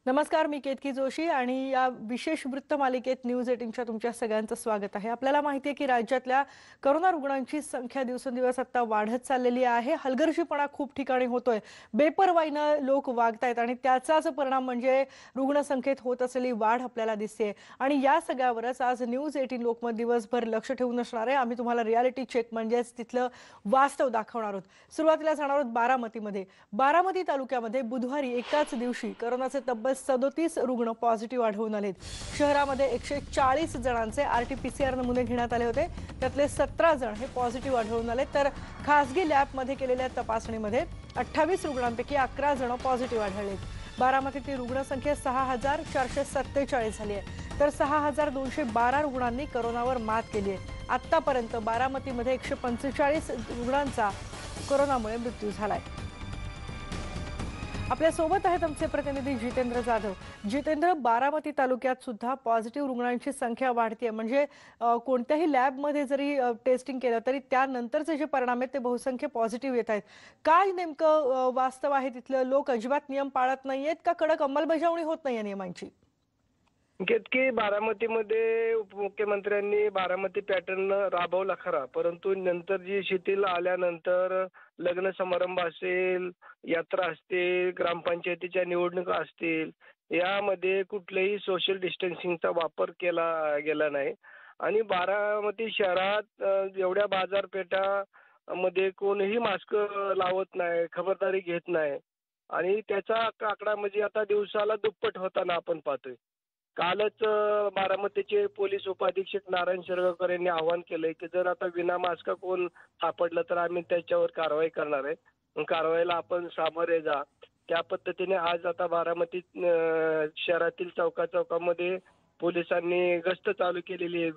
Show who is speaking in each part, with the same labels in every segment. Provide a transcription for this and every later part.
Speaker 1: नमस्कार, मी केतकी जोशी आणि या विशेष वृत्त मालिकेत न्यूज 18च्या तुमच्या सगळ्यांचं स्वागत आहे। आपल्याला माहिती आहे की राज्यातल्या कोरोना रुग्णांची संख्या दिवसेंदिवस आता वाढत चाललेली आहे। हलगर्जीपणा खूप ठिकाणी होतोय, बेपर्वाईनं लोक वागतायत आणि त्याचाच परिणाम म्हणजे रुग्णसंख्येत होत असलेली वाढ आपल्याला दिसते। आणि या सगळ्यावरच आज न्यूज 18 लोकमत दिवसभर लक्ष ठेवून असणार आहे। आम्ही तुम्हाला रियालिटी चेक म्हणजेच तिथलं वास्तव दाखवणार आहोत। सुरुवातीला जाणार आहोत बारामतीमध्ये। बारामती तालुक्यामध्ये बुधवारी एकाच दिवशी कोरोनाचे तब्बल 37 रुग्ण पॉझिटिव्ह आढळून आलेत। शहरामध्ये 140 जणांचे आरटीपीसीआर नमुने घेण्यात आले होते, त्यातले 17 जण हे पॉझिटिव्ह आढळून आले, तर खासगी लॅबमध्ये केलेल्या तपासणीमध्ये 28 रुग्णांपैकी 11 जण पॉझिटिव्ह आढळलेत। बारामतीतील रुग्णसंख्या 6447 झाली आहे, तर 6212 रुग्णांनी कोरोनावर मात केली आहे। आतापर्यंत बारामतीमध्ये 145 रुग्णांचा कोरोनामुळे मृत्यू झालाय। आपल्या सोबत आहेत आमचे प्रतिनिधी जितेंद्र जाधव। जितेंद्र, बारामती तालुक्यात सुद्धा पॉझिटिव्ह रुग्णांची संख्या वाढते, म्हणजे कोणत्याही लॅबमध्ये जरी टेस्टिंग केलं तरी त्यानंतरचे जे परिणाम आहेत ते बहुसंख्य पॉझिटिव्ह येत आहेत। काय नेमकं वास्तव आहे तिथलं? लोक अजिबात नियम पाळत नाहीयेत का कडक अंमलबजावणी होत नाहीये नियमांची?
Speaker 2: की बारामतीमध्ये उपमुख्यमंत्र्यांनी बारामती पॅटर्न राबवला खरा, परंतु नंतर जी शिथिल आल्यानंतर लग्न समारंभ असेल, यात्रा असतील, ग्रामपंचायतीच्या निवडणुका असतील, यामध्ये कुठल्याही सोशल डिस्टन्सिंगचा वापर केला गेला नाही। आणि बारामती शहरात एवढ्या बाजारपेठा मध्ये कोणीही मास्क लावत नाही, खबरदारी घेत नाही आणि त्याचा आकडा म्हणजे आता दिवसाला दुप्पट होताना आपण पाहतोय। कालच बारामतीचे पोलीस उपाधीक्षक नारायण शिरगावकर यांनी आवाहन केलंय की जर आता विना मास्क कोण सापडलं तर आम्ही त्याच्यावर कारवाई करणार आहे, मग कारवाईला आपण सामोरे जा। त्या पद्धतीने आज आता बारामती शहरातील चौकामध्ये पोलिसांनी गस्त चालू केलेली आहे।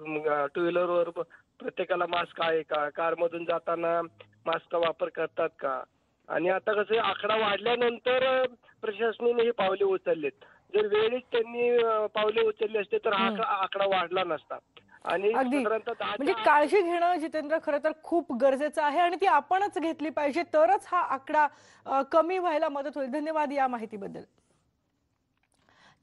Speaker 2: टू व्हीलरवर प्रत्येकाला मास्क आहे का, कारमधून जाताना मास्क वापर करतात का। आणि आता कसं आकडा वाढल्यानंतर प्रशासनाने ही पावले उचललीत। जर वेळीच त्यांनी पावले उचलली असते तर हा आकडा वाढला नसता। आणि
Speaker 1: अगदी,
Speaker 2: साधारणतः
Speaker 1: म्हणजे काळजी घेणं जितेंद्र खरं तर खूप गरजेचं आहे आणि ती आपणच घेतली पाहिजे, तरच हा आकडा कमी व्हायला मदत होईल। धन्यवाद या माहितीबद्दल।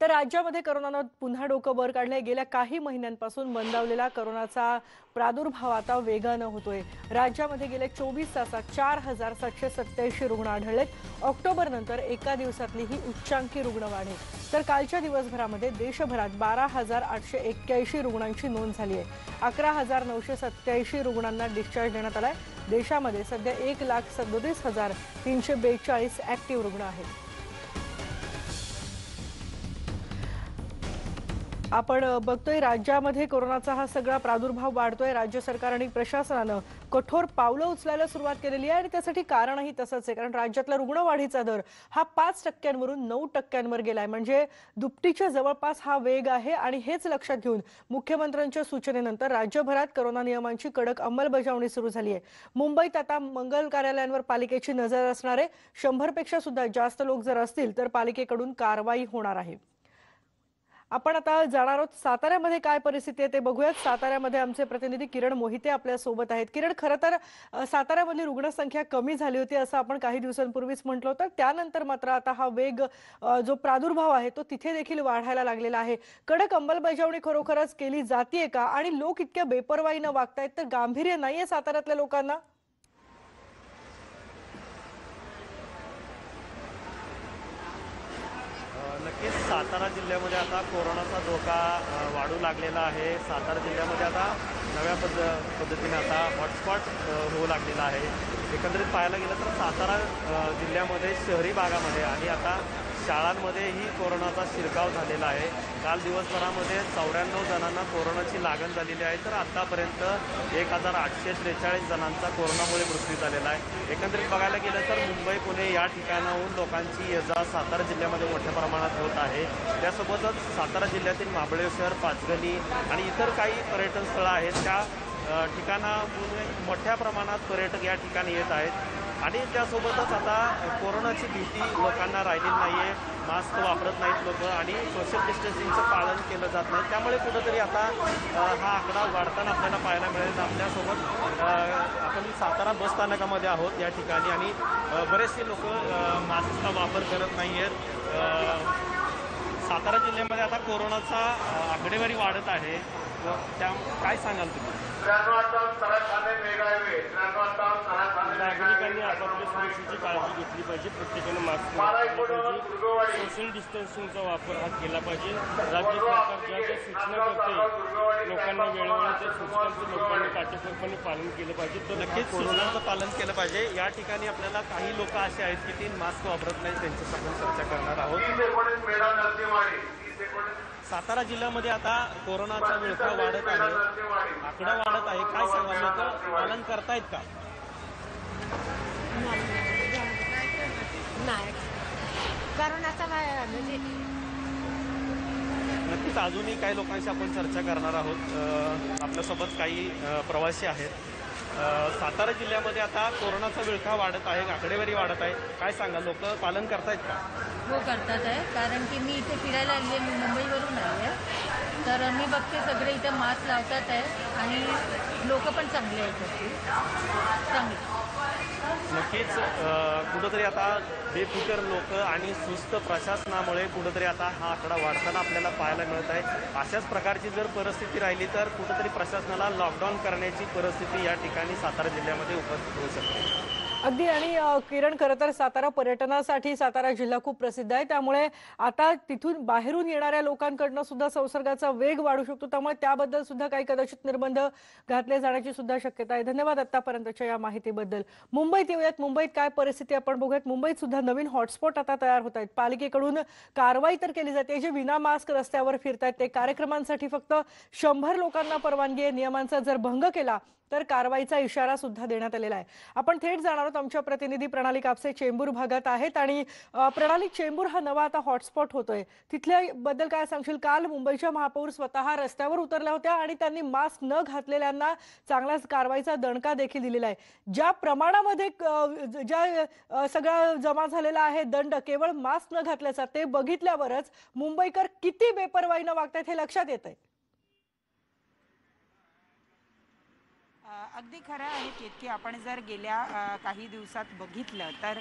Speaker 1: तर राज्यामध्ये कोरोनानं पुन्हा डोकं वर काढलंय। गेल्या काही महिन्यांपासून मंदावलेला कोरोनाचा प्रादुर्भाव आता वेगानं होतोय। राज्यामध्ये गेल्या 24 तासात 4787 रुग्ण आढळलेत। ऑक्टोबर नंतर एका दिवसातली ही उच्चांकी रुग्ण वाढ आहे। तर कालच्या दिवसभरामध्ये देशभरात 12881 रुग्णांची नोंद झाली आहे। 11987 रुग्णांना डिस्चार्ज देण्यात आलाय। देशामध्ये सध्या 1,37,342 ऍक्टिव्ह रुग्ण आहेत। आपण बघतोय राज्यामध्ये कोरोनाचा हा सगळा प्रादुर्भाव वाढतोय। राज्य सरकार आणि प्रशासनानं कठोर पावलं उचलायला सुरुवात केलेली आहे आणि त्यासाठी कारणही तसंच आहे, कारण राज्यातला रुग्णवाढीचा दर हा 5% वरून 9% गेलाय, म्हणजे दुपटीच्या जवळपास हा वेग आहे। आणि हेच लक्षात घेऊन मुख्यमंत्र्यांच्या सूचनेनंतर राज्यभरात कोरोना नियमांची कडक अंमलबजावणी सुरू झाली आहे। मुंबईत आता मंगल कार्यालयांवर पालिकेची नजर असणार आहे। 100 पेक्षा सुद्धा जास्त लोक जर असतील तर पालिकेकडून कारवाई होणार आहे। आपण आता जाणार आहोत साताऱ्यामध्ये काय परिस्थिती आहे ते बघूयात। साताऱ्यामध्ये आमचे प्रतिनिधी किरण मोहिते आपल्या सोबत आहेत। किरण, खरं तर साताऱ्यामधली रुग्णसंख्या कमी झाली होती असं आपण काही दिवसांपूर्वीच म्हटलं होतं, त्यानंतर मात्र आता हा वेग जो प्रादुर्भाव आहे तो तिथे देखील वाढायला लागलेला आहे। कडक अंमलबजावणी खरोखरच केली जातीये का आणि लोक इतक्या बेपर्वाईनं वागतायत, तर गांभीर्य नाहीये साताऱ्यातल्या लोकांना?
Speaker 3: नक्कीच सातारा जिल्ह्यामध्ये आता कोरोनाचा धोका वाढू लागलेला आहे। सातारा जिल्ह्यामध्ये आता नव्या पद्धतीने आता हॉटस्पॉट होऊ लागलेला आहे। एकंदरीत पाहायला गेलं तर सातारा जिल्ह्यामध्ये शहरी भागामध्ये आणि आता शाळांमध्येही कोरोनाचा शिरकाव झालेला आहे। काल दिवसभरामध्ये 94 जणांना कोरोनाची लागण झालेली आहे, तर आतापर्यंत 1843 जणांचा कोरोनामुळे मृत्यू झालेला आहे। एकंदरीत बघायला गेलं तर मुंबई, पुणे या ठिकाणाहून लोकांची ये जा सातारा जिल्ह्यामध्ये मोठ्या प्रमाणात होत आहे। त्यासोबतच सातारा जिल्ह्यातील महाबळेश्वर, पाचगणी आणि इतर काही पर्यटन स्थळं आहेत, त्या ठिकाणाहून मोठ्या प्रमाणात पर्यटक या ठिकाणी येत आहेत। आणि त्यासोबतच आता कोरोनाची भीती लोकांना राहिलेली नाही आहे। मास्क वापरत नाहीत लोक आणि सोशल डिस्टन्सिंगचं पालन केलं जात नाही, त्यामुळे कुठंतरी आता हा आकडा वाढताना आपल्याला पाहायला मिळेल। आपल्यासोबत आपण सातारा बस स्थानकामध्ये आहोत या ठिकाणी आणि बरेचसे लोक मास्कचा वापर करत नाही आहेत। सातारा जिल्ह्यामध्ये आता कोरोनाचा आकडेवारी वाढत आहे व त्या काय सांगाल तुम्ही?
Speaker 4: नागरिकांनी आपापल्या सुरक्षेची काळजी घेतली पाहिजे. प्रत्येकाने मास्क वापरले पाहिजे. सोशल डिस्टन्सिंगचा वापर हा केला पाहिजे. राज्य सरकार ज्या ज्या सूचना करते लोकांना वेळोवेळी त्या सूचनांचं लोकांनी काटेकोरपणे पालन केलं पाहिजे. तर
Speaker 3: नक्कीच कोरोनाचं पालन केलं पाहिजे. या ठिकाणी आपल्याला काही लोक असे आहेत की ते मास्क वापरत नाही, त्यांची आपण चर्चा करणार आहोत. सातारा जिल्ह्यामध्ये आता कोरोनाचा विळखा वाढत आहे, आकडा वाढत आहे. काय सांगा, लोक पालन करतायत का?
Speaker 5: नाही कोरोनाचा म्हणजे
Speaker 3: नक्कीच अजूनही काही लोकांशी आपण चर्चा करणार आहोत. आपल्यासोबत काही प्रवासी आहेत. सातारा जिल्ह्यामध्ये आता कोरोनाचा विळखा वाढत आहे, आकडेवारी वाढत आहे. काय सांगा, लोक पालन करतायत का?
Speaker 5: हो करतात आहे. कारण की मी इथे फिरायला आली आहे, मी मुंबईवरून आली आहे. तर मी बघते सगळे इथे मास्क लावतात आहे आणि लोक पण चांगले आहेत, चांगले.
Speaker 3: नक्कीच कुठंतरी आता बेफिकर लोक आणि सुस्त प्रशासनामुळे कुठंतरी आता हा आकडा वाढताना आपल्याला पाहायला मिळत आहे. अशाच प्रकारची जर परिस्थिती राहिली तर कुठंतरी प्रशासनाला लॉकडाऊन करण्याची परिस्थिती या ठिकाणी सातारा जिल्ह्यामध्ये उपस्थित होऊ शकते.
Speaker 1: अगदी. आणि किरण, खरं तर सातारा पर्यटनासाठी सातारा जिल्हा खूप प्रसिद्ध आहे, त्यामुळे आता तिथून बाहेरून येणाऱ्या लोकांकडनं सुद्धा संसर्गाचा वेग वाढू शकतो, त्यामुळे त्याबद्दल सुद्धा काही कदाचित निर्बंध घातले जाण्याची सुद्धा शक्यता आहे. धन्यवाद आतापर्यंतच्या या माहितीबद्दल. मुंबईत येऊयात. मुंबईत काय परिस्थिती आपण बघूयात. मुंबईत सुद्धा नवीन हॉटस्पॉट आता तयार होत आहेत. पालिकेकडून कारवाई तर केली जाते. जे विना मास्क रस्त्यावर फिरतायत ते कार्यक्रमांसाठी फक्त 100 लोकांना परवानगी आहे. नियमांचा जर भंग केला तर कारवाईचा इशारा सुद्धा देण्यात आलेला आहे. आपण थेट जाणार आहोत. आमच्या प्रतिनिधी प्रणाली कापसे चेंबूर भागात आहेत. आणि प्रणाली, चेंबूर हा नवा आता हॉटस्पॉट होतोय, तिथल्या बद्दल काय सांगशील? काल मुंबईच्या महापौर स्वतः रस्त्यावर उतरल्या होत्या आणि त्यांनी मास्क न घातलेल्यांना चांगलाच कारवाईचा दणका देखील दिलेला आहे. ज्या प्रमाणामध्ये ज्या सगळा जमा झालेला आहे दंड केवळ मास्क न घातल्याचा, ते बघितल्यावरच मुंबईकर किती बेपर्वाईनं वागतायत हे लक्षात येतंय.
Speaker 6: अगदी खरं आहे की आपण जर गेल्या काही दिवसात बघितलं तर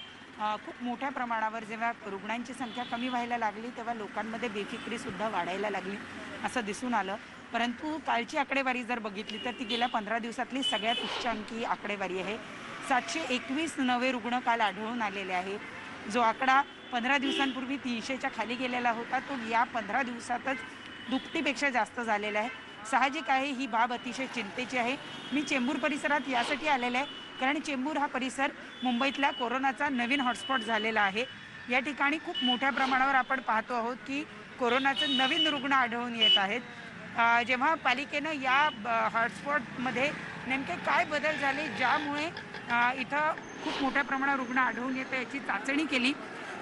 Speaker 6: खूप मोठ्या प्रमाणावर जेव्हा रुग्णांची संख्या कमी व्हायला लागली तेव्हा लोकांमध्ये बेफिक्रीसुद्धा वाढायला लागली असं दिसून आलं. परंतु कालची आकडेवारी जर बघितली तर ती गेल्या 15 दिवसातली सगळ्यात उच्च अंकी आकडेवारी आहे. 721 नवे रुग्ण काल आढळून आलेले आहे. जो आकडा 15 दिवसांपूर्वी 300च्या खाली गेलेला होता तो या 15 दिवसातच दुपटीपेक्षा जास्त झालेला आहे. साहजिक आहे, ही बाब अतिशय चिंतेची आहे. मी चेंबूर परिसरात यासाठी आलेला आहे कारण चेंबूर हा परिसर मुंबईतला कोरोनाचा नवीन हॉटस्पॉट झालेला आहे. या ठिकाणी खूप मोठ्या प्रमाणावर आपण पाहतो आहोत की कोरोनाचे नवीन रुग्ण आढळून येत आहेत. जेव्हा पालिकेनं या हॉटस्पॉटमध्ये नेमके काय बदल झाले ज्यामुळे इथं खूप मोठ्या प्रमाणावर रुग्ण आढळून येतं याची चाचणी केली,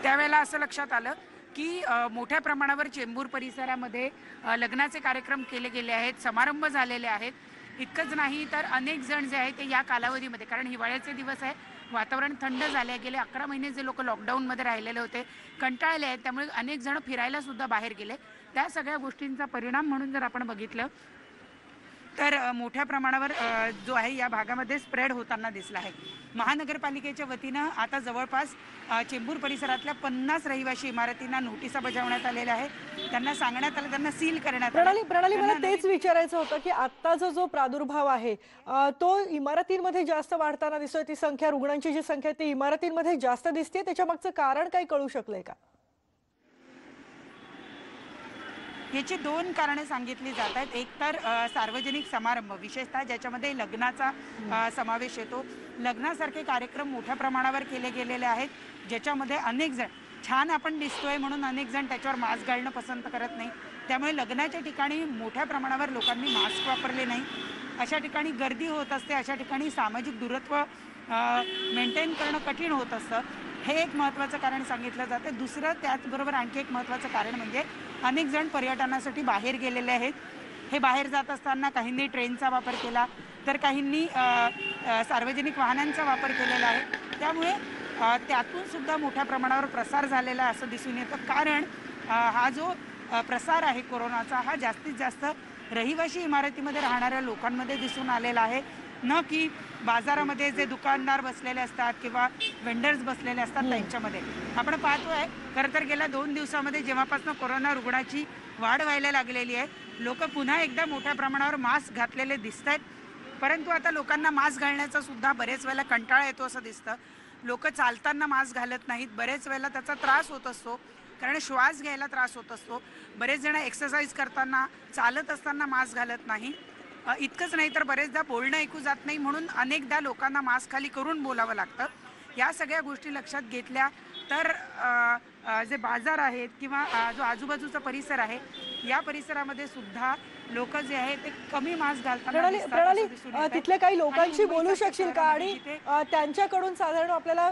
Speaker 6: त्यावेळेला असं लक्षात आलं की मोठ्या प्रमाणावर चेंबूर परिसरामध्ये लग्नाचे कार्यक्रम केले गेले आहेत, समारंभ झालेले आहेत. इतकंच नाही तर अनेक जण जे आहेत ते या कालावधीमध्ये, कारण हिवाळ्याचे दिवस आहे, वातावरण थंड झाले, गेले 11 महिने जे लोक लॉकडाऊनमध्ये राहिलेले होते कंटाळले आहेत, त्यामुळे अनेक जण फिरायला सुद्धा बाहेर गेले. त्या सगळ्या गोष्टींचा परिणाम म्हणून जर आपण बघितलं तर मोठ्या प्रमाणावर जो आहे या भागामध्ये स्प्रेड होताना दिसला आहे. महानगरपालिकेच्या वतीनं आता जवळपास चेंबूर परिसरातल्या 50 रहिवासी इमारतींना नोटिसा बजावण्यात आलेल्या आहे. त्यांना सांगण्यात आलं, त्यांना सील करण्यात आलं.
Speaker 1: प्रणाली, मला तेच विचारायचं होतं की आत्ताचा जो प्रादुर्भाव आहे तो इमारतींमध्ये जास्त वाढताना दिसतोय. ती संख्या, रुग्णांची जी संख्या ती इमारतींमध्ये जास्त दिसते, त्याच्या मागचं कारण काही कळू शकलंय का?
Speaker 6: याची 2 कारणे सांगितली जात आहेत. एक तर सार्वजनिक समारंभ, विशेषतः ज्याच्यामध्ये लग्नाचा समावेश येतो. लग्नासारखे कार्यक्रम मोठ्या प्रमाणावर केले गेलेले आहेत, ज्याच्यामध्ये अनेक जण छान आपण दिसतोय म्हणून अनेक जण त्याच्यावर मास्क घालणं पसंत करत नाही. त्यामुळे लग्नाच्या ठिकाणी मोठ्या प्रमाणावर लोकांनी मास्क वापरले नाही. अशा ठिकाणी गर्दी होत असते, अशा ठिकाणी सामाजिक दूरत्व मेंटेन करणं कठीण होत असतं. हे एक महत्त्वाचं कारण सांगितलं जातं. दुसरं त्याचबरोबर आणखी एक महत्त्वाचं कारण म्हणजे अनेक जण पर्यटनासाठी बाहेर गेलेले आहेत. हे बाहेर जात असताना काहींनी ट्रेनचा वापर केला तर काहींनी सार्वजनिक वाहनांचा वापर केलेला आहे. त्यामुळे त्यातून सुद्धा मोठ्या प्रमाणावर प्रसार झालेला असं दिसून येतं. कारण हा जो प्रसार आहे कोरोनाचा हा जास्तीत जास्त रहिवासी इमारतीमध्ये राहणाऱ्या लोकांमध्ये दिसून आलेला आहे. न की बाजारामध्ये जे दुकानदार बसलेले असतात किंवा वेंडर्स बसलेले असतात त्यांच्यामध्ये. आपण पाहतोय खरं तर गेल्या 2 दिवसामध्ये जेव्हापासून कोरोना रुग्णाची वाढ व्हायला लागलेली आहे, लोक पुन्हा एकदा मोठ्या प्रमाणावर मास्क घातलेले दिसत आहेत. परंतु आता लोकांना मास्क घालण्याचा सुद्धा बरेच वेळेला कंटाळा येतो असं दिसतं. लोक चालताना मास्क घालत नाहीत, बरेच वेळेला त्याचा त्रास होत असतो, कारण श्वास घ्यायला त्रास होत असतो. बरेच जण एक्सरसाइज करताना, चालत असताना मास्क घालत नाही. इतकंच नाही तर बरेचदा बोलणं ऐकू जात नाही, म्हणून अनेकदा लोकांना मास्क खाली करून बोलावं लागतं. या सगळ्या गोष्टी लक्षात घेतल्या तर जे बाजार आहेत किंवा जो आजूबाजूचा परिसर आहे या परिसरामध्ये सुद्धा लोक जे आहेत ते कमी मास्क घालताना दिसतात
Speaker 1: प्रणाली
Speaker 6: असं दिसून येतंय.
Speaker 1: तिथल्या काही
Speaker 6: आणि
Speaker 1: लोकांशी बोलू
Speaker 6: मुंबईच्या
Speaker 1: शकशील का आणि
Speaker 6: शहरामध्ये
Speaker 1: त्यांच्याकडून साधारण आपल्याला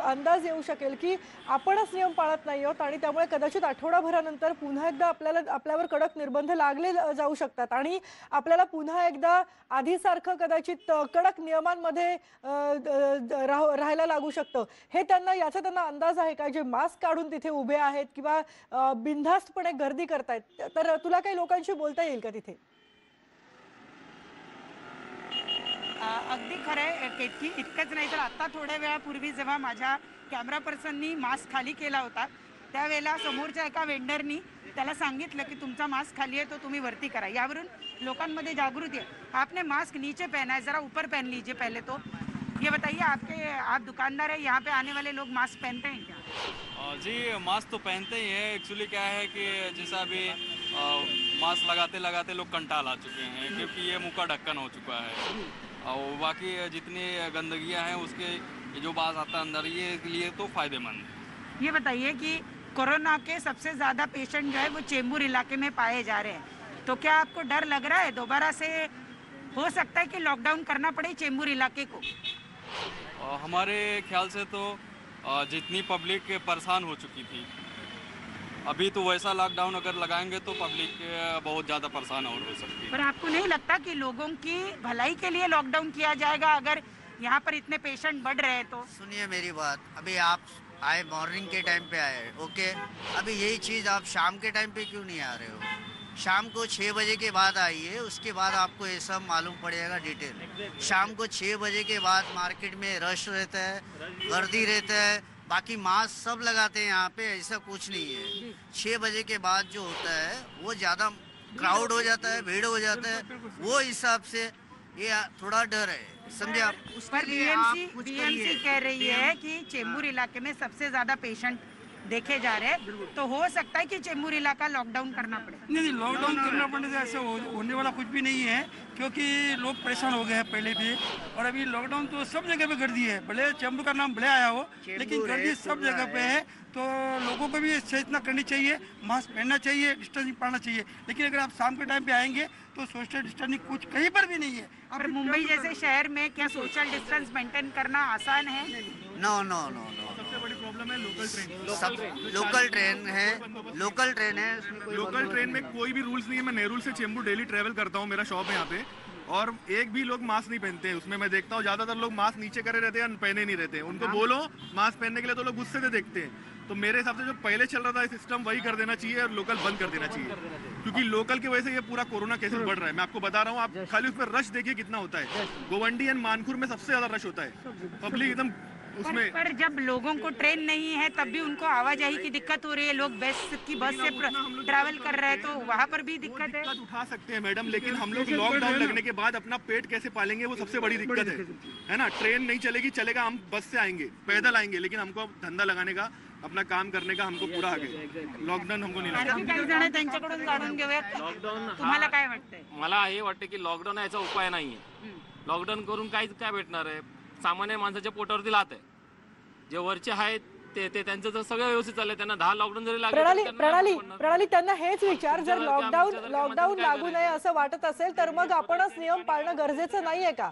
Speaker 1: अंदाज येऊ शकेल की आपणच नियम पाळत नाही आहोत आणि त्यामुळे कदाचित आठवडाभरानंतर पुन्हा एकदा आपल्यावर कडक निर्बंध लागले जाऊ शकतात आणि आपल्याला पुन्हा एकदा आधीसारखं कदाचित कडक नियमांमध्ये राहायला लागू शकतं. हे याचा त्यांना अंदाज आहे का, जे मास्क काढून तिथे उभे आहेत किंवा बिनधास्तपणे गर्दी करतायत? तर तुला काही लोकांशी बोलता येईल का तिथे?
Speaker 6: अगदी खरं आहे केतकी. इतकंच नाही तर आता थोड्या वेळापूर्वी जेव्हा माझ्या कॅमेरा पर्सननी मास्क खाली केला होता त्यावेळेला समोरच्या एका वेंडरनी त्याला सांगितलं की तुमचा मास्क खाली आहे तो तुम्ही वरती करा. यावरून लोकांमध्ये जागृती आहे. आपने मास्क नीचे पहना है, जरा ऊपर पहन लीजिए पहले तो. ये बताइए, आप दुकानदार है, यहाँ पे आने वाले लोग मास्क पहनते हैं क्या?
Speaker 7: जी मास्क तो पहनते ही हैं. एक्चुअली क्या है कि जैसा अभी मास्क लगाते लगाते लोग कंटाल आ चुके हैं क्योंकि ये मुंह का ढक्कन हो चुका है और बाकी जितनी गंदगियां हैं उसके जो बात आता है अंदर ये लिए तो फायदेमंद है.
Speaker 6: ये बताइए कि कोरोना के सबसे ज़्यादा पेशेंट जो है वो चेंबूर इलाके में पाए जा रहे हैं, तो क्या आपको डर लग रहा है दोबारा से हो सकता है कि लॉकडाउन करना पड़े चेंबूर इलाके को?
Speaker 7: हमारे ख्याल से तो जितनी पब्लिक परेशान हो चुकी थी, अभी तो वैसा लॉकडाउन अगर लगाएंगे तो पब्लिक बहुत ज़्यादा परेशान और हो सकती है.
Speaker 6: पर आपको नहीं लगता कि लोगों की भलाई के लिए लॉकडाउन किया जाएगा अगर यहाँ पर इतने पेशेंट बढ़ रहे हैं तो?
Speaker 8: सुनिए मेरी बात, अभी आप आए मॉर्निंग के टाइम पे आए, ओके. अभी यही चीज़ आप शाम के टाइम पे क्यों नहीं आ रहे हो? शाम को 6 बजे के बाद आइए, उसके बाद आपको ये सब मालूम पड़ेगा डिटेल. शाम को 6 बजे के बाद मार्केट में रश रहता है, गर्दी रहता है. बाकी मास्क सब लगाते हैं यहाँ पे, ऐसा कुछ नहीं है. 6 बजे के बाद जो होता है वो ज़्यादा क्राउड हो जाता है, भीड़ हो जाता है. वो हिसाब से ये थोड़ा डर है, समझे आप.
Speaker 6: पर बीएमसी कह रही है कि चेंबूर इलाके में सबसे ज्यादा पेशेंट देखे जा रहे हैं, तो हो सकता है कि चेंबूर इलाका लॉकडाउन करना पड़े.
Speaker 9: नहीं, लॉकडाउन करना पड़ने से ऐसा होने वाला कुछ भी नहीं है क्योंकि लोग परेशान हो गए हैं पहले भी. और अभी लॉकडाउन तो सब जगह पे गर्दी है, भले चेंबूर का नाम भले आया हो लेकिन गर्दी सब जगह पे है. तो लोगों को भी चेतना करनी चाहिए, मास्क पहनना चाहिए, डिस्टेंसिंग पालना चाहिए. लेकिन अगर आप शाम के टाइम पे आएंगे तो सोशल डिस्टेंसिंग कुछ कहीं पर भी नहीं है.
Speaker 6: और मुंबई जैसे शहर में क्या सोशल डिस्टेंस मेंटेन करना आसान है?
Speaker 8: No no no no.
Speaker 9: सबसे बड़ी प्रॉब्लम है लोकल ट्रेन.
Speaker 8: सब लोकल ट्रेन है, लोकल ट्रेन है.
Speaker 10: लोकल ट्रेन में कोई भी रूल्स नहीं है. मैं नेहरू से चेंबूर डेली ट्रैवल करता हूँ, मेरा शॉप है यहाँ पे, और एक भी लोग मास्क नहीं पहनते हैं. उसमें मैं देखता हूँ ज्यादातर लोग मास्क नीचे करे रहते हैं, पहने नहीं रहते हैं. उनको बोलो मास्क पहनने के लिए तो लोग गुस्से से देखते हैं. तो मेरे हिसाब से जो पहले चल रहा था सिस्टम वही कर देना चाहिए और लोकल बंद कर देना चाहिए, क्योंकि लोकल की वजह से ये पूरा कोरोना केसेस बढ़ रहा है. मैं आपको बता रहा हूँ, आप खाली उस पर रश देखिए कितना होता है. गोवंडी एंड मानपुर में सबसे ज्यादा रश होता है, पब्लिक एकदम उसमें.
Speaker 6: पर जब लोगों को ट्रेन नहीं है तब भी उनको आवाजाही की दिक्कत हो रही है. लोग बस से ट्रैवल कर रहे हैं तो वहाँ पर भी दिक्कत है.
Speaker 10: उठा सकते हैं मैडम, लेकिन हम लोग लॉकडाउन लगने के बाद अपना पेट कैसे पालेंगे वो सबसे बड़ी दिक्कत है ना. ट्रेन नहीं चलेगी, चलेगा हम बस से आएंगे, पैदल आएंगे, लेकिन हमको धंधा लगाने का, अपना काम करने का हमको पूरा आगे. लॉकडाऊन हमको नहीं
Speaker 6: आणखी काही जण आहेत, त्यांच्याकडून जाणून घेऊया. तुम्हाला काय वाटतंय?
Speaker 4: मला हे वाटतं की लॉकडाऊन याचा उपाय नाहीये. लॉकडाऊन करून काहीच काय भेटणार आहे? सामान्य माणसाच्या पोटावरती लात आहे. जे वरचे आहेत ते त्यांचं तर सगळं व्यवस्थित चाललंय. त्यांना 10 लॉकडाऊन जरी लागले
Speaker 1: प्रणाली त्यांना हेच विचार, जर लॉकडाऊन लागू नये असं वाटत असेल तर मग आपणच नियम पाळणं गरजेचं नाहीये का?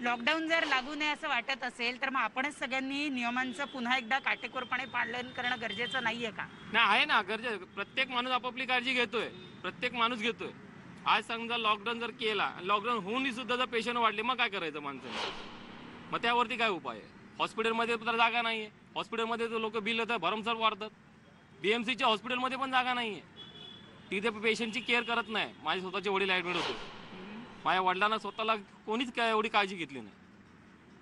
Speaker 6: लॉकडाऊन जर लागू नये असं वाटत असेल तर मग आपणच सगळ्यांनी नियमांचं पुन्हा एकदा काटेकोरपणे पालन करणं गरजेचं नाहीये का?
Speaker 4: नाही आहे ना, गरजेचं. प्रत्येक माणूस आपापली काळजी घेतोय, प्रत्येक माणूस घेतोय. आज समजा लॉकडाऊन जर केला, लॉकडाऊन होऊन सुद्धा जर पेशंट वाढले मग काय करायचं माणसाने? मग त्यावरती काय उपाय आहे? हॉस्पिटलमध्ये तर जागा नाहीये. हॉस्पिटलमध्ये तर लोक बिल येतात भरमसाठ वाढतात. बीएमसीच्या हॉस्पिटलमध्ये पण जागा नाहीये. तिथे पेशंटची केअर करत नाही. माझे स्वतःचे वडील ॲडमिट होते, माझ्या वडिलांना स्वतःला कोणीच काय एवढी काळजी घेतली नाही.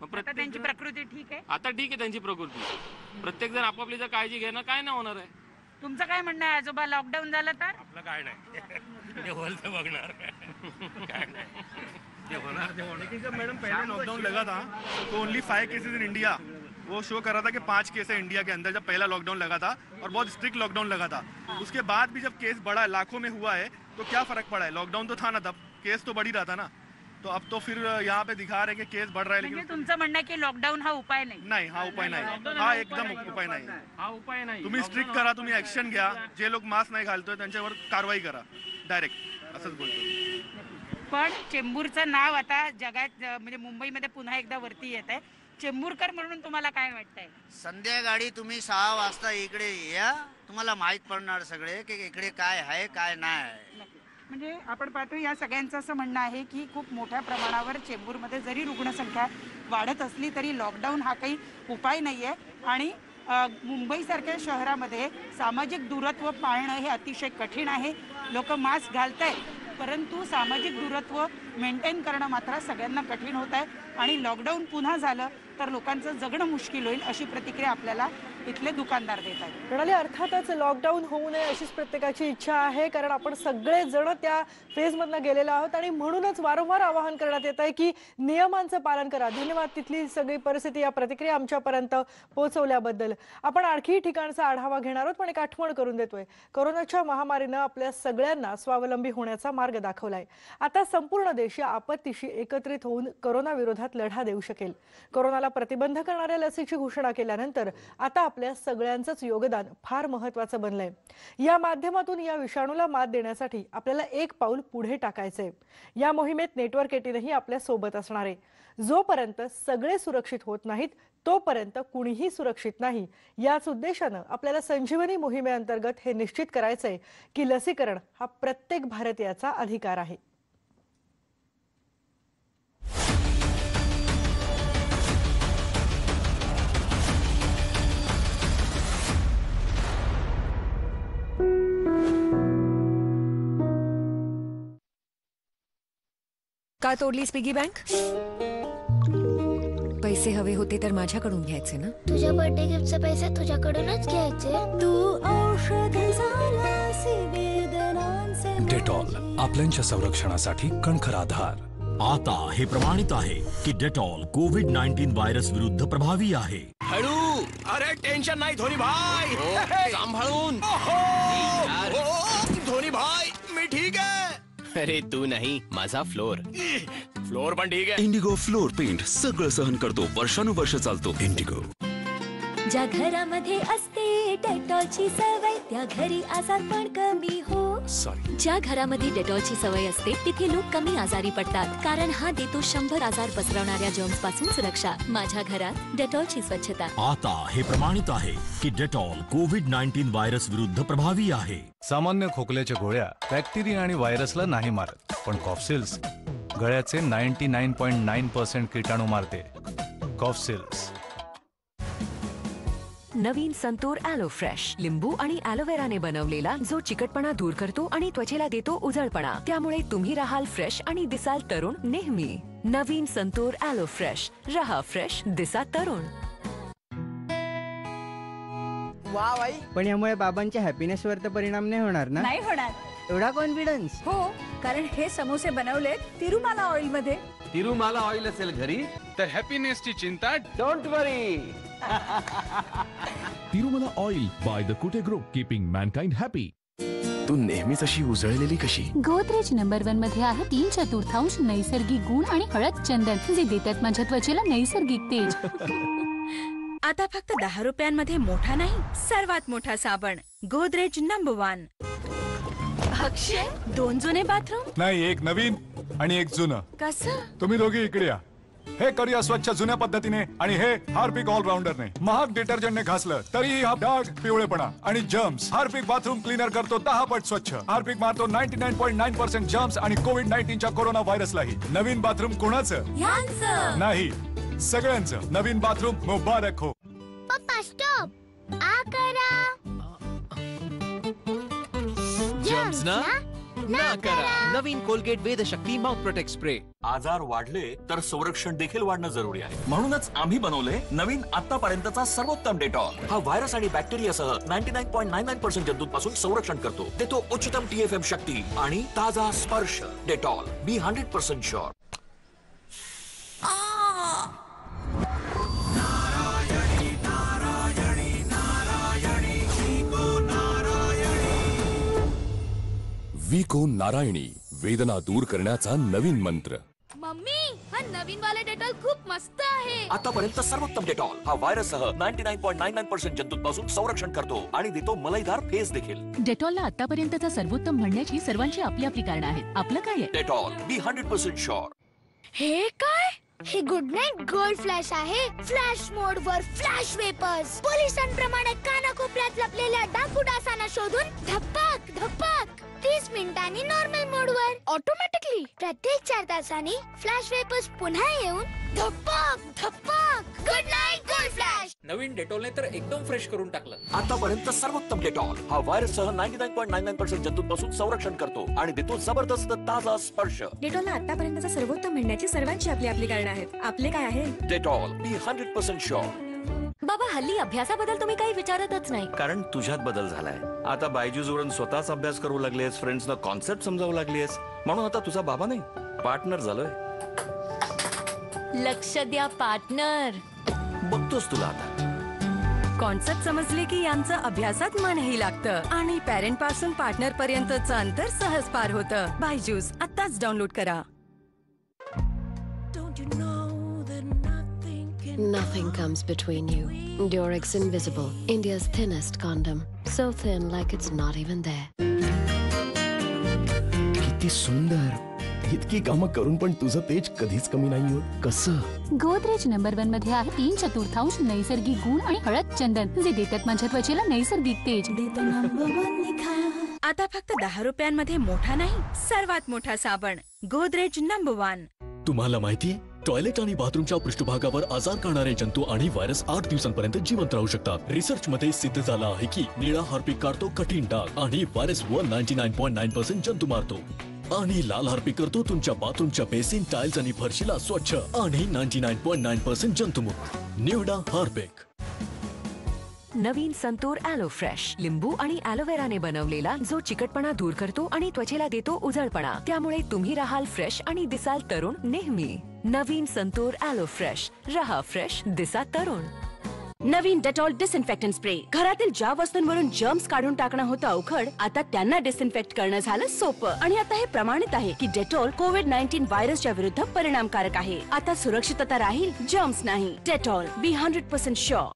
Speaker 4: मग
Speaker 6: आता त्यांची प्रकृती ठीक आहे?
Speaker 4: आता ठीक आहे त्यांची प्रकृती. प्रत्येक जण आपापली जर काळजी घेणं काय नाही होणार आहे.
Speaker 6: तुमचं काय म्हणणं आहे आजोबा, लॉकडाऊन झालं तर?
Speaker 4: आपलं काय नाही, जे होईल ते बघणार.
Speaker 10: लेकिन जब मैडम पहले लॉकडाउन लगा था तो ओनली 5 केसेस इन इंडिया, वो शो कर रहा था कि 5 केस है इंडिया के अंदर जब पहला लॉकडाउन लगा था और बहुत स्ट्रिक्ट लॉकडाउन लगा था. उसके बाद भी जब केस बढ़ा है, लाखों में हुआ है, तो क्या फर्क पड़ा है? लॉकडाउन तो था ना तब, केस तो बढ़ ही रहा था ना. तो अब तो फिर यहाँ पे दिखा रहे कि केस बढ़ रहा है.
Speaker 6: म्हणजे
Speaker 10: लेकिन
Speaker 6: तुमचं म्हणणं आहे की लॉकडाऊन हा उपाय नाही?
Speaker 10: नाही, हा उपाय नाही, हा एकदम उपाय नाही.
Speaker 4: हा उपाय नाही.
Speaker 10: तुम्ही स्ट्रिक्ट करा, तुम्ही ऍक्शन घ्या. जे लोक मास्क नाही घालतोय त्यांच्यावर कारवाई करा डायरेक्ट, असंच बोलतो.
Speaker 6: पण चेंबूरचं नाव आता जगात म्हणजे मुंबईमध्ये पुन्हा एकदा वरती येत आहे. चेंबूरकर म्हणून तुम्हाला काय वाटतंय?
Speaker 8: संध्याकाळी तुम्ही 6 वाजता इकडे या, तुम्हाला माहीत पडणार सगळे की इकडे काय आहे काय नाही.
Speaker 6: म्हणजे आपण पाहतो या सगळ्यांचं असं म्हणणं आहे की खूप मोठ्या प्रमाणावर चेंबूरमध्ये जरी रुग्णसंख्या वाढत असली तरी लॉकडाऊन हा काही उपाय नाही आहे. आणि मुंबईसारख्या शहरामध्ये सामाजिक दूरत्व पाळणं हे अतिशय कठीण आहे. लोक मास्क घालत आहेत परंतु सामाजिक दूरत्व मेंटेन करणं मात्र सगळ्यांना कठीण होत आहे. आणि लॉकडाऊन पुन्हा झालं तर लोकांचं जगणं मुश्किल होईल अशी प्रतिक्रिया आपल्याला इथले दुकानदार देत आहेत.
Speaker 1: प्रणाली, अर्थातच लॉकडाऊन होऊ नये अशीच प्रत्येकाची इच्छा आहे, कारण आपण सगळे जण त्या फेजमधनं गेलेलो आहोत आणि म्हणूनच वारंवार आवाहन करण्यात येत आहे की नियमांचं पालन करा. धन्यवाद तिथली सगळी परिस्थिती, या प्रतिक्रिया आमच्यापर्यंत पोहोचवल्याबद्दल. आपण आणखी ठिकाणचा आढावा घेणार आहोत, पण एक आठवण करून देतोय. कोरोनाच्या महामारीनं आपल्या सगळ्यांना स्वावलंबी होण्याचा मार्ग दाखवलाय. आता संपूर्ण देश या आपत्तीशी एकत्रित होऊन कोरोना विरोधात लढा देऊ शकेल. कोरोनाला प्रतिबंध करणाऱ्या लसीची घोषणा केल्यानंतर आता आपल्या सगळ्यांचंच योगदान फार महत्त्वाचं बनलंय. या माध्यमातून या विषाणूला मात देण्यासाठी आपल्याला एक पाऊल पुढे टाकायचंय. या मोहिमेत नेटवर्क 18ही आपल्या सोबत असणार आहे. जोपर्यंत सगळे सुरक्षित होत नाहीत तोपर्यंत कुणीही सुरक्षित नाही. याच उद्देशानं आपल्याला संजीवनी मोहिमेअंतर्गत हे निश्चित करायचंय की लसीकरण हा प्रत्येक भारतीयाचा अधिकार आहे.
Speaker 11: का तोडलीस पिगी बँक? पैसे हवे होते तर माझ्याकडून घ्यायचे ना.
Speaker 12: तुझ्या बर्थडे गिफ्टचे पैसे तुझ्याकडूनच घ्यायचे. तू औषध
Speaker 13: डेटॉल आपल्याच्या संरक्षणासाठी कणखर आधार.
Speaker 14: आता हे प्रमाणित आहे की डेटॉल कोविड-19 व्हायरस विरुद्ध प्रभावी आहे.
Speaker 15: हळू, अरे टेन्शन नाही धोनी भाई, सांभाळून. धोनी भाई मी ठीक आहे. अरे तू नाही, माझा फ्लोर पण ठीक आहे.
Speaker 13: इंडिगो फ्लोर पेंट सगळं सहन करतो, वर्षानुवर्ष चालतो. इंडिगो.
Speaker 12: ज्या घरामध्ये असते डेटॉलची सवय त्या घरी आजार पण कमी हो. ज्या घरामध्ये डेटॉलची सवय असते तिथे लोक कमी आजारी पडतात, कारण हा देतो 100 आजार पसरवणाऱ्या जर्म्स पासून सुरक्षा. माझ्या घरात डेटॉलची स्वच्छता.
Speaker 14: आता हे प्रमाणित आहे की डेटॉल कोविड-19 व्हायरस विरुद्ध प्रभावी आहे.
Speaker 16: सामान्य खोकल्याच्या गोळ्या बॅक्टेरिया आणि व्हायरसला नाही मारत, पण कॉफसिल्स गळ्याचे 99.9% कीटाणू मारते. कॉफसिल्स.
Speaker 11: नवीन संतूर ॲलो फ्रेश, लिंबू आणि ॲलोवेराने बनवलेला, जो चिकटपणा दूर करतो आणि त्वचेला देतो उजळपणा. त्यामुळे तुम्ही राहाल फ्रेश आणि दिसाल तरुण नेहमी. नवीन संतूर ॲलो फ्रेश, रहा फ्रेश, दिसा तरुण.
Speaker 17: वा बाई, पण यामुळे बाबांच्या हॅपीनेसवर तर परिणाम नाही होणार ना?
Speaker 18: नाही होणार.
Speaker 17: एवढा कॉन्फिडन्स?
Speaker 18: हो, कारण हे समोसे बनवले तिरुमाला ऑइल मध्ये.
Speaker 19: तिरुमाला ऑइल असेल घरी तर हॅपीनेसची चिंता don't worry.
Speaker 20: Tirumala oil by the Kute group, keeping mankind happy.
Speaker 15: तू नेहमीच अशी उजळलेली कशी?
Speaker 21: गोदरेज नंबर 1 मध्ये आहे 3/4 नैसर्गिक गुण आणि हळद चंदन, जे देतात माझ्या त्वचेला नैसर्गिक तेज.
Speaker 22: आता फक्त 10 रुपयांमध्ये मोठा नाही, सर्वात मोठा साबण गोदरेज नंबर 1. अक्षय, 2 जुने बाथरूम?
Speaker 16: नाही, एक नवीन आणि एक जुनं.
Speaker 22: कसं?
Speaker 16: तुम्ही दोघे इकडे या. हे करूया स्वच्छ जुन्या पद्धतीने आणि हे हार्पिक ऑलराऊंडरने. महाग डिटर्जंटने घासलं तरीही हा डाग, पिवळेपणा आणि जर्म्स. हार्पिक बाथरूम क्लीनर करतो 10 पट स्वच्छ. हार्पिक मारतो 99.9% जर्म्स आणि कोविड-19च्या कोरोना व्हायरसलाही. नवीन बाथरूम कोणाचं? नाही, सगळ्यांचं. नवीन बाथरूम मुबारक हो.
Speaker 12: पप्पा स्टॉप. आ करा.
Speaker 15: जर्म्स ना ना करा. नवीन कोलगेट वेदशक्ती माउथ प्रोटेक्ट स्प्रे.
Speaker 13: आजार वाढले तर संरक्षण देखील वाढणं जरुरी आहे. म्हणूनच आम्ही बनवले नवीन आतापर्यंतचा सर्वोत्तम डेटॉल. हा व्हायरस आणि बॅक्टेरियासह 99.99% जंतूंपासून संरक्षण करतो. देतो उच्चतम TFM शक्ती आणि ताजा स्पर्श. डेटॉल, बी 100% शुअर.
Speaker 2: विको नारायणी, वेदना दूर करण्याचा नवीन मंत्र.
Speaker 12: मम्मी, हा नवीन वाला डेटॉल खूप मस्त आहे.
Speaker 13: आतापर्यंत सर्वोत्तम डेटॉल. हा व्हायरससह 99.99% जंतूंपासून संरक्षण करतो आणि देतो मलाईदार फेस देखील.
Speaker 21: डेटॉलला आतापर्यंतचा सर्वोत्तम म्हणण्याची सर्वांची आपली आपली कारण आहेत. आपलं काय आहे?
Speaker 13: डेटॉल, बी 100% शुअर.
Speaker 12: हे काय? हे गुड नाईट गोल्ड फ्लॅश आहे. फ्लॅश मोड वर फ्लॅश वेपर्स पोलिसांप्रमाणे कानाकोपऱ्यात लपलेल्या डाकुडासांना शोधून धप्पक धप्पक 30 मिनिटांनी नॉर्मल मोड वर ऑटोमॅटिकली प्रत्येक 4 तासांनी फ्लॅश वेपर्स पुन्हा येऊन धप्पक धप्पक. Good night gold flash.
Speaker 15: नवीन डेटॉलने तर एकदम फ्रेश करून टाकलं.
Speaker 13: आतापर्यंत सर्वोत्तम डेटॉल. हा व्हायरससह 99.99% जंतूंपासून संरक्षण करतो आणि देतो जबरदस्त ताजा स्पर्श.
Speaker 22: डेटॉलला आतापर्यंतचा सर्वोत्तम म्हणण्याची सर्वांची आपली आपली कारण आहेत. आपले काय आहे?
Speaker 13: डेटॉल, बी 100% शुअर.
Speaker 12: बाबा, हल्ली अभ्यासाबद्दल तुम्ही काही विचारतच नाही.
Speaker 5: कारण तुझ्यात बदल झालाय. आता बायजूजवरून स्वतःच अभ्यास करू लागलेस, फ्रेंड्सना कॉन्सेप्ट समजावू लागलीस, म्हणून आता तुझा बाबा नाही पार्टनर झालोय.
Speaker 12: लक्ष द्या पार्टनर.
Speaker 5: बघतोस तुला आता.
Speaker 22: कॉन्सेप्ट समजले की यांचं अभ्यासात मनही लागतं आणि पॅरेंट पासून पार्टनर पर्यंतचं अंतर सहज पार होतं. बायजूस आत्ताच डाउनलोड करा.
Speaker 23: Nothing comes between you. Durex Invisible, India's thinnest condom. So thin like it's not even there.
Speaker 24: किती सुंदर. इतकी कामं करून पण तुझं तेज कधीच कमी नाही होत. कसं?
Speaker 21: गोदरेज नंबर 1 मध्ये आहे 3/4 नैसर्गिक गुण आणि हळद चंदन जे देतात माझ्या त्वचेला नैसर्गिक तेज.
Speaker 22: आता फक्त 10 रुपयांमध्ये मोठा नाही, सर्वात मोठा साबण गोदरेज नंबर 1.
Speaker 14: तुम्हाला माहितीये, टॉयलेट आणि बाथरूमच्या पृष्ठभागावर आजार करणारे जंतू आणि व्हायरस 8 दिवसांपर्यंत जिवंत राहू शकतात. रिसर्च मध्ये सिद्ध झाला आहे की निळा हार्पिक काढतो कठीण डाग आणि व्हायरस 99.9% जंतू मारतो आणि लाल हार्पिक करतो तुमच्या बाथरूमच्या बेसिन, टाइल्स आणि फरशीला स्वच्छ आणि 99.9% जंतुमुक्त. निवडा हार्पिक.
Speaker 11: नवीन संतूर ॲलो फ्रेश, लिंबू आणि ॲलोवेराने बनवलेला जो चिकटपणा दूर करतो आणि त्वचेला देतो उजळपणा. त्यामुळे तुम्ही राहाल फ्रेश आणि दिसाल तरुण नेहमी. नवीन संतूर ॲलो फ्रेश. रहा फ्रेश, दिसा तरुण.
Speaker 22: नवीन डेटॉल डिसइन्फेक्टंट स्प्रे. घरातील ज्या वस्तूंवरून जर्म्स काढून टाकणं होतं अवघड, आता त्यांना डिसइन्फेक्ट करणं झालं सोपं. आणि आता हे प्रमाणित आहे की डेटॉल कोविड-19 व्हायरसच्या विरुद्ध परिणामकारक आहे. आता सुरक्षितता राहील, जर्म्स नाही. डेटॉल, बी 100% शुअर.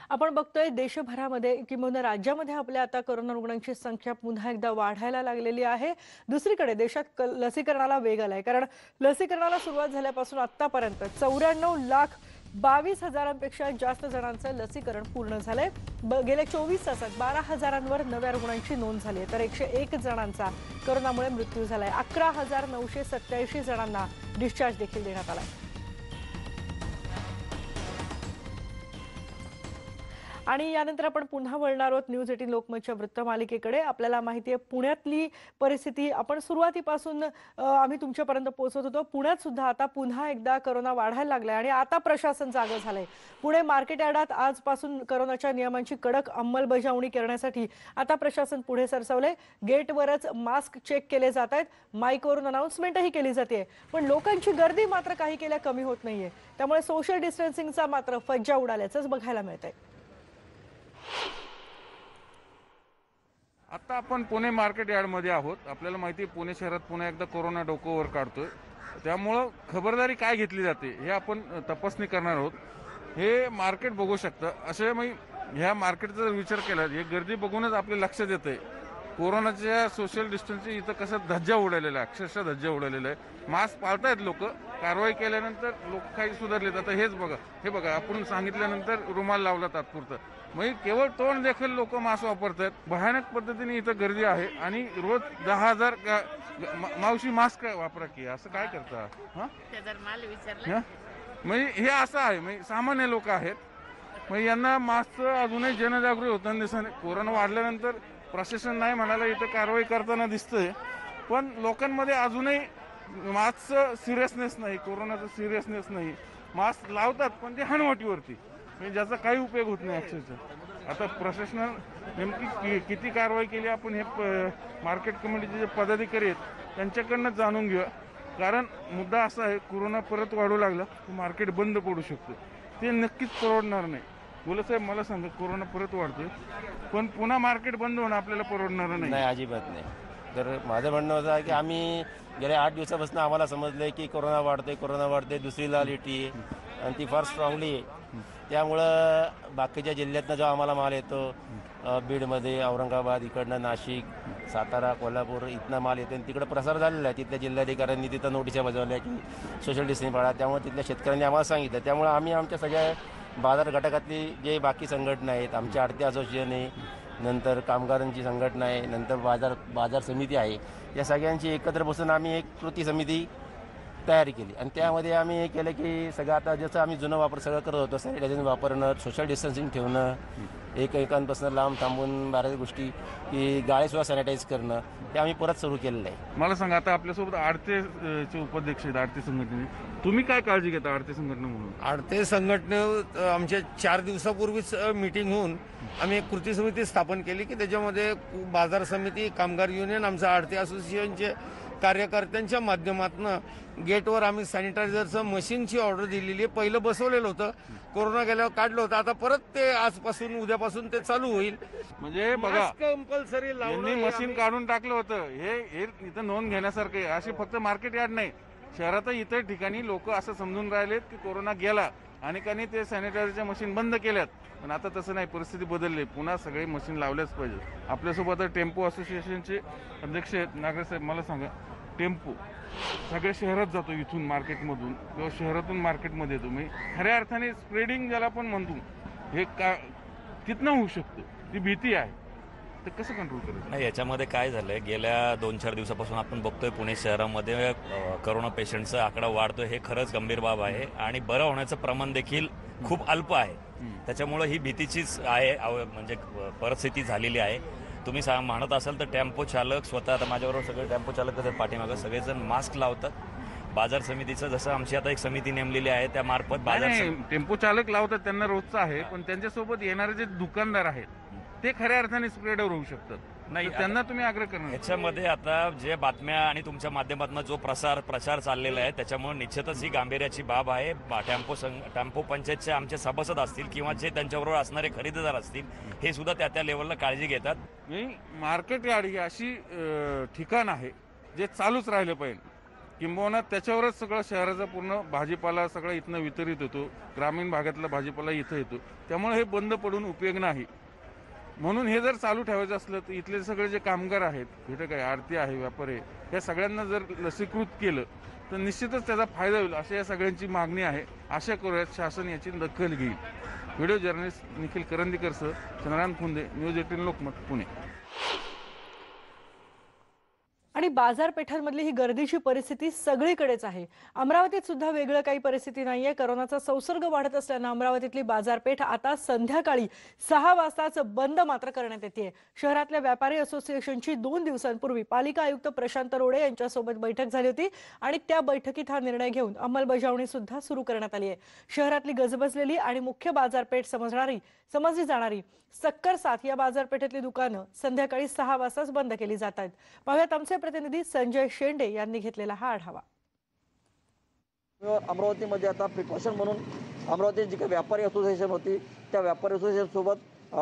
Speaker 1: आपण बघतोय देशभरामध्ये किंवा राज्यामध्ये आपल्या आता कोरोना रुग्णांची संख्या पुन्हा एकदा वाढायला लागलेली आहे. दुसरीकडे देशात लसीकरणाला वेग आलाय, कारण लसीकरणाला सुरुवात झाल्यापासून आतापर्यंत 94,22,000पेक्षा जास्त जणांचं लसीकरण पूर्ण झालंय. गेल्या 24 तासात 12,000वर नव्या रुग्णांची नोंद झाली आहे, तर 101 जणांचा कोरोनामुळे मृत्यू झालाय. 11,987 जणांना डिस्चार्ज देखील देण्यात आलाय. आणि यानंतर आपण पुन्हा वळणार आहोत न्यूज 18 लोकमतच्या वृत्तमालिकेकडे. आपल्याला माहिती आहे पुण्यातली परिस्थिती आपण सुरुवातीपासून आम्ही तुमच्यापर्यंत पोहोचवत होतो. पुण्यात सुद्धा आता पुन्हा एकदा कोरोना वाढायला लागलाय आणि आता प्रशासन जागं झालंय. पुणे मार्केट यार्डात आजपासून कोरोनाच्या नियमांची कडक अंमलबजावणी करण्यासाठी आता प्रशासन पुढे सरसावलंय. गेटवरच मास्क चेक केले जात आहेत, माईकवरून अनाउन्समेंटही केली जाते, पण लोकांची गर्दी मात्र काही केल्या कमी होत नाहीये. त्यामुळे सोशल डिस्टन्सिंगचा मात्र फज्जा उडाल्याचंच बघायला मिळतंय.
Speaker 25: आता आपण पुणे मार्केट यार्डमध्ये आहोत. आपल्याला माहिती आहे पुणे शहरात पुन्हा एकदा कोरोना डोकं वर काढतोय, त्यामुळं खबरदारी काय घेतली जाते हे आपण तपासणी करणार आहोत. हे मार्केट बघू शकता. असे ह्या मार्केटचा जर विचार केला, हे गर्दी बघूनच आपल्या लक्षात येतंय कोरोनाच्या सोशल डिस्टन्सची इथं कसं धज्जा उडालेला आहे, अक्षरशः धज्जा उडालेला आहे. मास्क पाळतायत लोक, कारवाई केल्यानंतर लोक काही सुधारलेत. आता हेच बघा, हे बघा, आपण सांगितल्यानंतर रुमाल लावला तात्पुरतं, म्हणजे केवळ तोंड देखील लोक मास्क वापरतात. भयानक पद्धतीने इथं गर्दी आहे आणि रोज 10,000 मावशी मास्क वापरा की असं काय करता? म्हणजे हे असं आहे, म्हणजे सामान्य लोक आहेत, म्हणजे यांना मास्कचं अजूनही जनजागृती होताना दिसत. कोरोना वाढल्यानंतर प्रशासन नाही म्हणाला इथं कारवाई करताना दिसतंय, पण लोकांमध्ये अजूनही मास्कचं सिरियसनेस नाही, कोरोनाचं सिरियसनेस नाही. मास्क लावतात पण ते हनवटीवरती, म्हणजे ज्याचा काही उपयोग होत नाही अक्षरशः. आता प्रशासनानं नेमकी किती कारवाई केली आपण हे मार्केट कमिटीचे जे पदाधिकारी आहेत त्यांच्याकडनं जाणून घेऊया. कारण मुद्दा असा आहे, कोरोना परत वाढू लागला तर मार्केट बंद पडू शकतं, ते नक्कीच परवडणार नाही. साहेब मला सांगा, कोरोना परत वाढतोय पण पुन्हा मार्केट बंद होणं आपल्याला परवडणार नाही.
Speaker 3: अजिबात नाही. तर माझं म्हणणं होतं की आम्ही गेल्या 8 दिवसापासून आम्हाला समजलं की कोरोना वाढते, दुसरी लाल येते आणि ती फार स्ट्रॉंगली आहे. त्यामुळं बाकीच्या जिल्ह्यातनं जो आम्हाला माल येतो, बीडमध्ये, औरंगाबाद, इकडनं नाशिक, सातारा, कोल्हापूर इथनं माल येतो आणि तिकडं प्रसार झालेला आहे. तिथल्या जिल्हाधिकाऱ्यांनी तिथं नोटिसा बजावल्या की सोशल डिस्टन्सिंग पाळा. त्यामुळे तिथल्या शेतकऱ्यांनी आम्हाला सांगितलं. त्यामुळे आम्ही आमच्या सगळ्या बाजार घटकातली जे बाकी संघटना आहेत, आमची आडती असोसिएशन आहे, नंतर कामगारांची संघटना आहे, नंतर बाजार समिती आहे, या सगळ्यांची एकत्र बसून आम्ही एक कृती समिती तयारी केली आणि त्यामध्ये आम्ही हे केलं की सगळं आता जसं आम्ही जुनं वापर सगळं करत होतो, सॅनिटायझर वापरणं, सोशल डिस्टन्सिंग ठेवणं, एकमेकांपासून लांब थांबून बऱ्याच गोष्टी की गाळेसुद्धा सॅनिटाईज करणं, हे आम्ही परत सुरू केलेलं आहे.
Speaker 25: मला सांगा, आता आपल्यासोबत आडतेचे उपाध्यक्ष आहेत आडते संघटने, तुम्ही काय काळजी घेता आडते संघटना म्हणून?
Speaker 4: आडते संघटने आमच्या 4 दिवसापूर्वीच मीटिंग होऊन आम्ही एक कृती समिती स्थापन केली की त्याच्यामध्ये बाजार समिती, कामगार युनियन, आमचं आडते असोसिएशनचे कार्यकर्त्यांच्या माध्यमातून गेटवर आम्ही सॅनिटायझरचं मशीनची ऑर्डर दिलेली आहे. पहिलं बसवलेलं होतं, कोरोना गेल्यावर काढलं होतं, आता परत ते आजपासून उद्यापासून ते चालू होईल.
Speaker 25: म्हणजे बघा,
Speaker 4: कंपल्सरी
Speaker 25: यांनी मशीन काढून टाकलं होतं, हे इथं नोंद घेण्यासारखं आहे. अशी फक्त मार्केट यार्ड नाही, शहरातही इतर ठिकाणी लोक असं समजून राहिलेत की कोरोना गेला, अनेकांनी ते सॅनिटायझरच्या मशीन बंद केल्यात. पण आता तसं नाही, परिस्थिती बदलली, पुन्हा सगळे मशीन लावल्याच पाहिजे. आपल्यासोबत टेम्पो असोसिएशनचे अध्यक्ष आहेत नागरे साहेब, मला सांगा, टेम्पो सगळ्या शहरात जातो, इथून मार्केटमधून किंवा शहरातून मार्केटमध्ये येतो, म्हणजे खऱ्या अर्थाने स्प्रेडिंग ज्याला आपण म्हणतो, हे का कितना होऊ शकतं, ती भीती आहे. तर कसं कंट्रोल करायचं?
Speaker 7: नाही, याच्यामध्ये काय झालंय, गेल्या 2-4 दिवसापासून आपण बघतोय पुणे शहरामध्ये कोरोना पेशंटचा आकडा वाढतोय. हे खरंच गंभीर बाब आहे आणि बरं होण्याचं प्रमाण देखील खूप अल्प आहे. त्याच्यामुळे ही भीतीचीच आहे, म्हणजे परिस्थिती झालेली आहे. तुम्ही म्हणत असाल तर टेम्पो चालक स्वतः, आता माझ्याबरोबर सगळे टेम्पो चालक कसं पाठीमागं सगळेजण मास्क लावतात. बाजार समितीचं जसं आमची आता एक समिती नेमलेली आहे, त्या मार्फत बाजार
Speaker 25: टेम्पो चालक लावतात, त्यांना रोजचं आहे, पण त्यांच्यासोबत येणारे जे दुकानदार आहेत ते खऱ्या अर्थाने स्प्रेडर होऊ शकतात. नाही, त्यांना तुम्ही आग्रह करणार?
Speaker 7: याच्यामध्ये आता जे बातम्या आणि तुमच्या माध्यमातून जो प्रचार चाललेला आहे, त्याच्यामुळे निश्चितच ही गांभीर्याची बाब आहे. टेम्पो पंचायतचे आमचे सभासद असतील किंवा जे त्यांच्याबरोबर असणारे खरेदीदार असतील, हे सुद्धा त्या लेवलला काळजी घेतात.
Speaker 25: मार्केट यार्ड ही अशी ठिकाण आहे जे चालूच राहिलं पाहिजे, किंबहुना त्याच्यावरच सगळं शहराचा पूर्ण भाजीपाला सगळं इथनं वितरित होतो, ग्रामीण भागातला भाजीपाला इथं येतो. त्यामुळे हे बंद पडून उपयोग नाही. म्हणून हे जर चालू ठेवायचं असलं तर इथले सगळे जे कामगार आहेत, इथं काय आरती आहे, व्यापारी, या सगळ्यांना जर लसीकृत केलं तर निश्चितच त्याचा फायदा होईल, अशी या सगळ्यांची मागणी आहे. आशा करूयात शासन याची दखल घेईल. व्हिडिओ जर्नलिस्ट निखिल करंदीकरसह चंद्रकांत फुंदे, न्यूज 18 लोकमत, पुणे.
Speaker 1: आणि बाजारपेठांमधली ही गर्दीची परिस्थिती सगळीकडेच आहे. अमरावतीत सुद्धा वेगळं काही परिस्थिती नाहीये. कोरोनाचा संसर्ग वाढत असल्यानं अमरावतीतली बाजारपेठ आता संध्याकाळी 6 वाजताच बंद मात्र करण्यात येते. शहरातल्या व्यापारी असोसिएशनची 2 दिवसांपूर्वी पालिका आयुक्त प्रशांत रोडे यांच्यासोबत बैठक झाली होती आणि त्या बैठकीत हा निर्णय घेऊन अंमलबजावणी सुद्धा सुरू करण्यात आली आहे. शहरातली गजबजलेली आणि मुख्य बाजारपेठ समजली जाणारी सक्कर साथ या बाजारपेठेतली दुकानं संध्याकाळी 6 वाजताच बंद केली जात आहेत. पाहूयात आमचे प्रतिनिधी संजय शेंडे यांनी घेतलेला हा आढावा.
Speaker 9: अमरावतीमध्ये आता प्रिकॉशन म्हणून अमरावती जी काही व्यापारी असोसिएशन होती, त्या व्यापारी असोसिएशन सोबत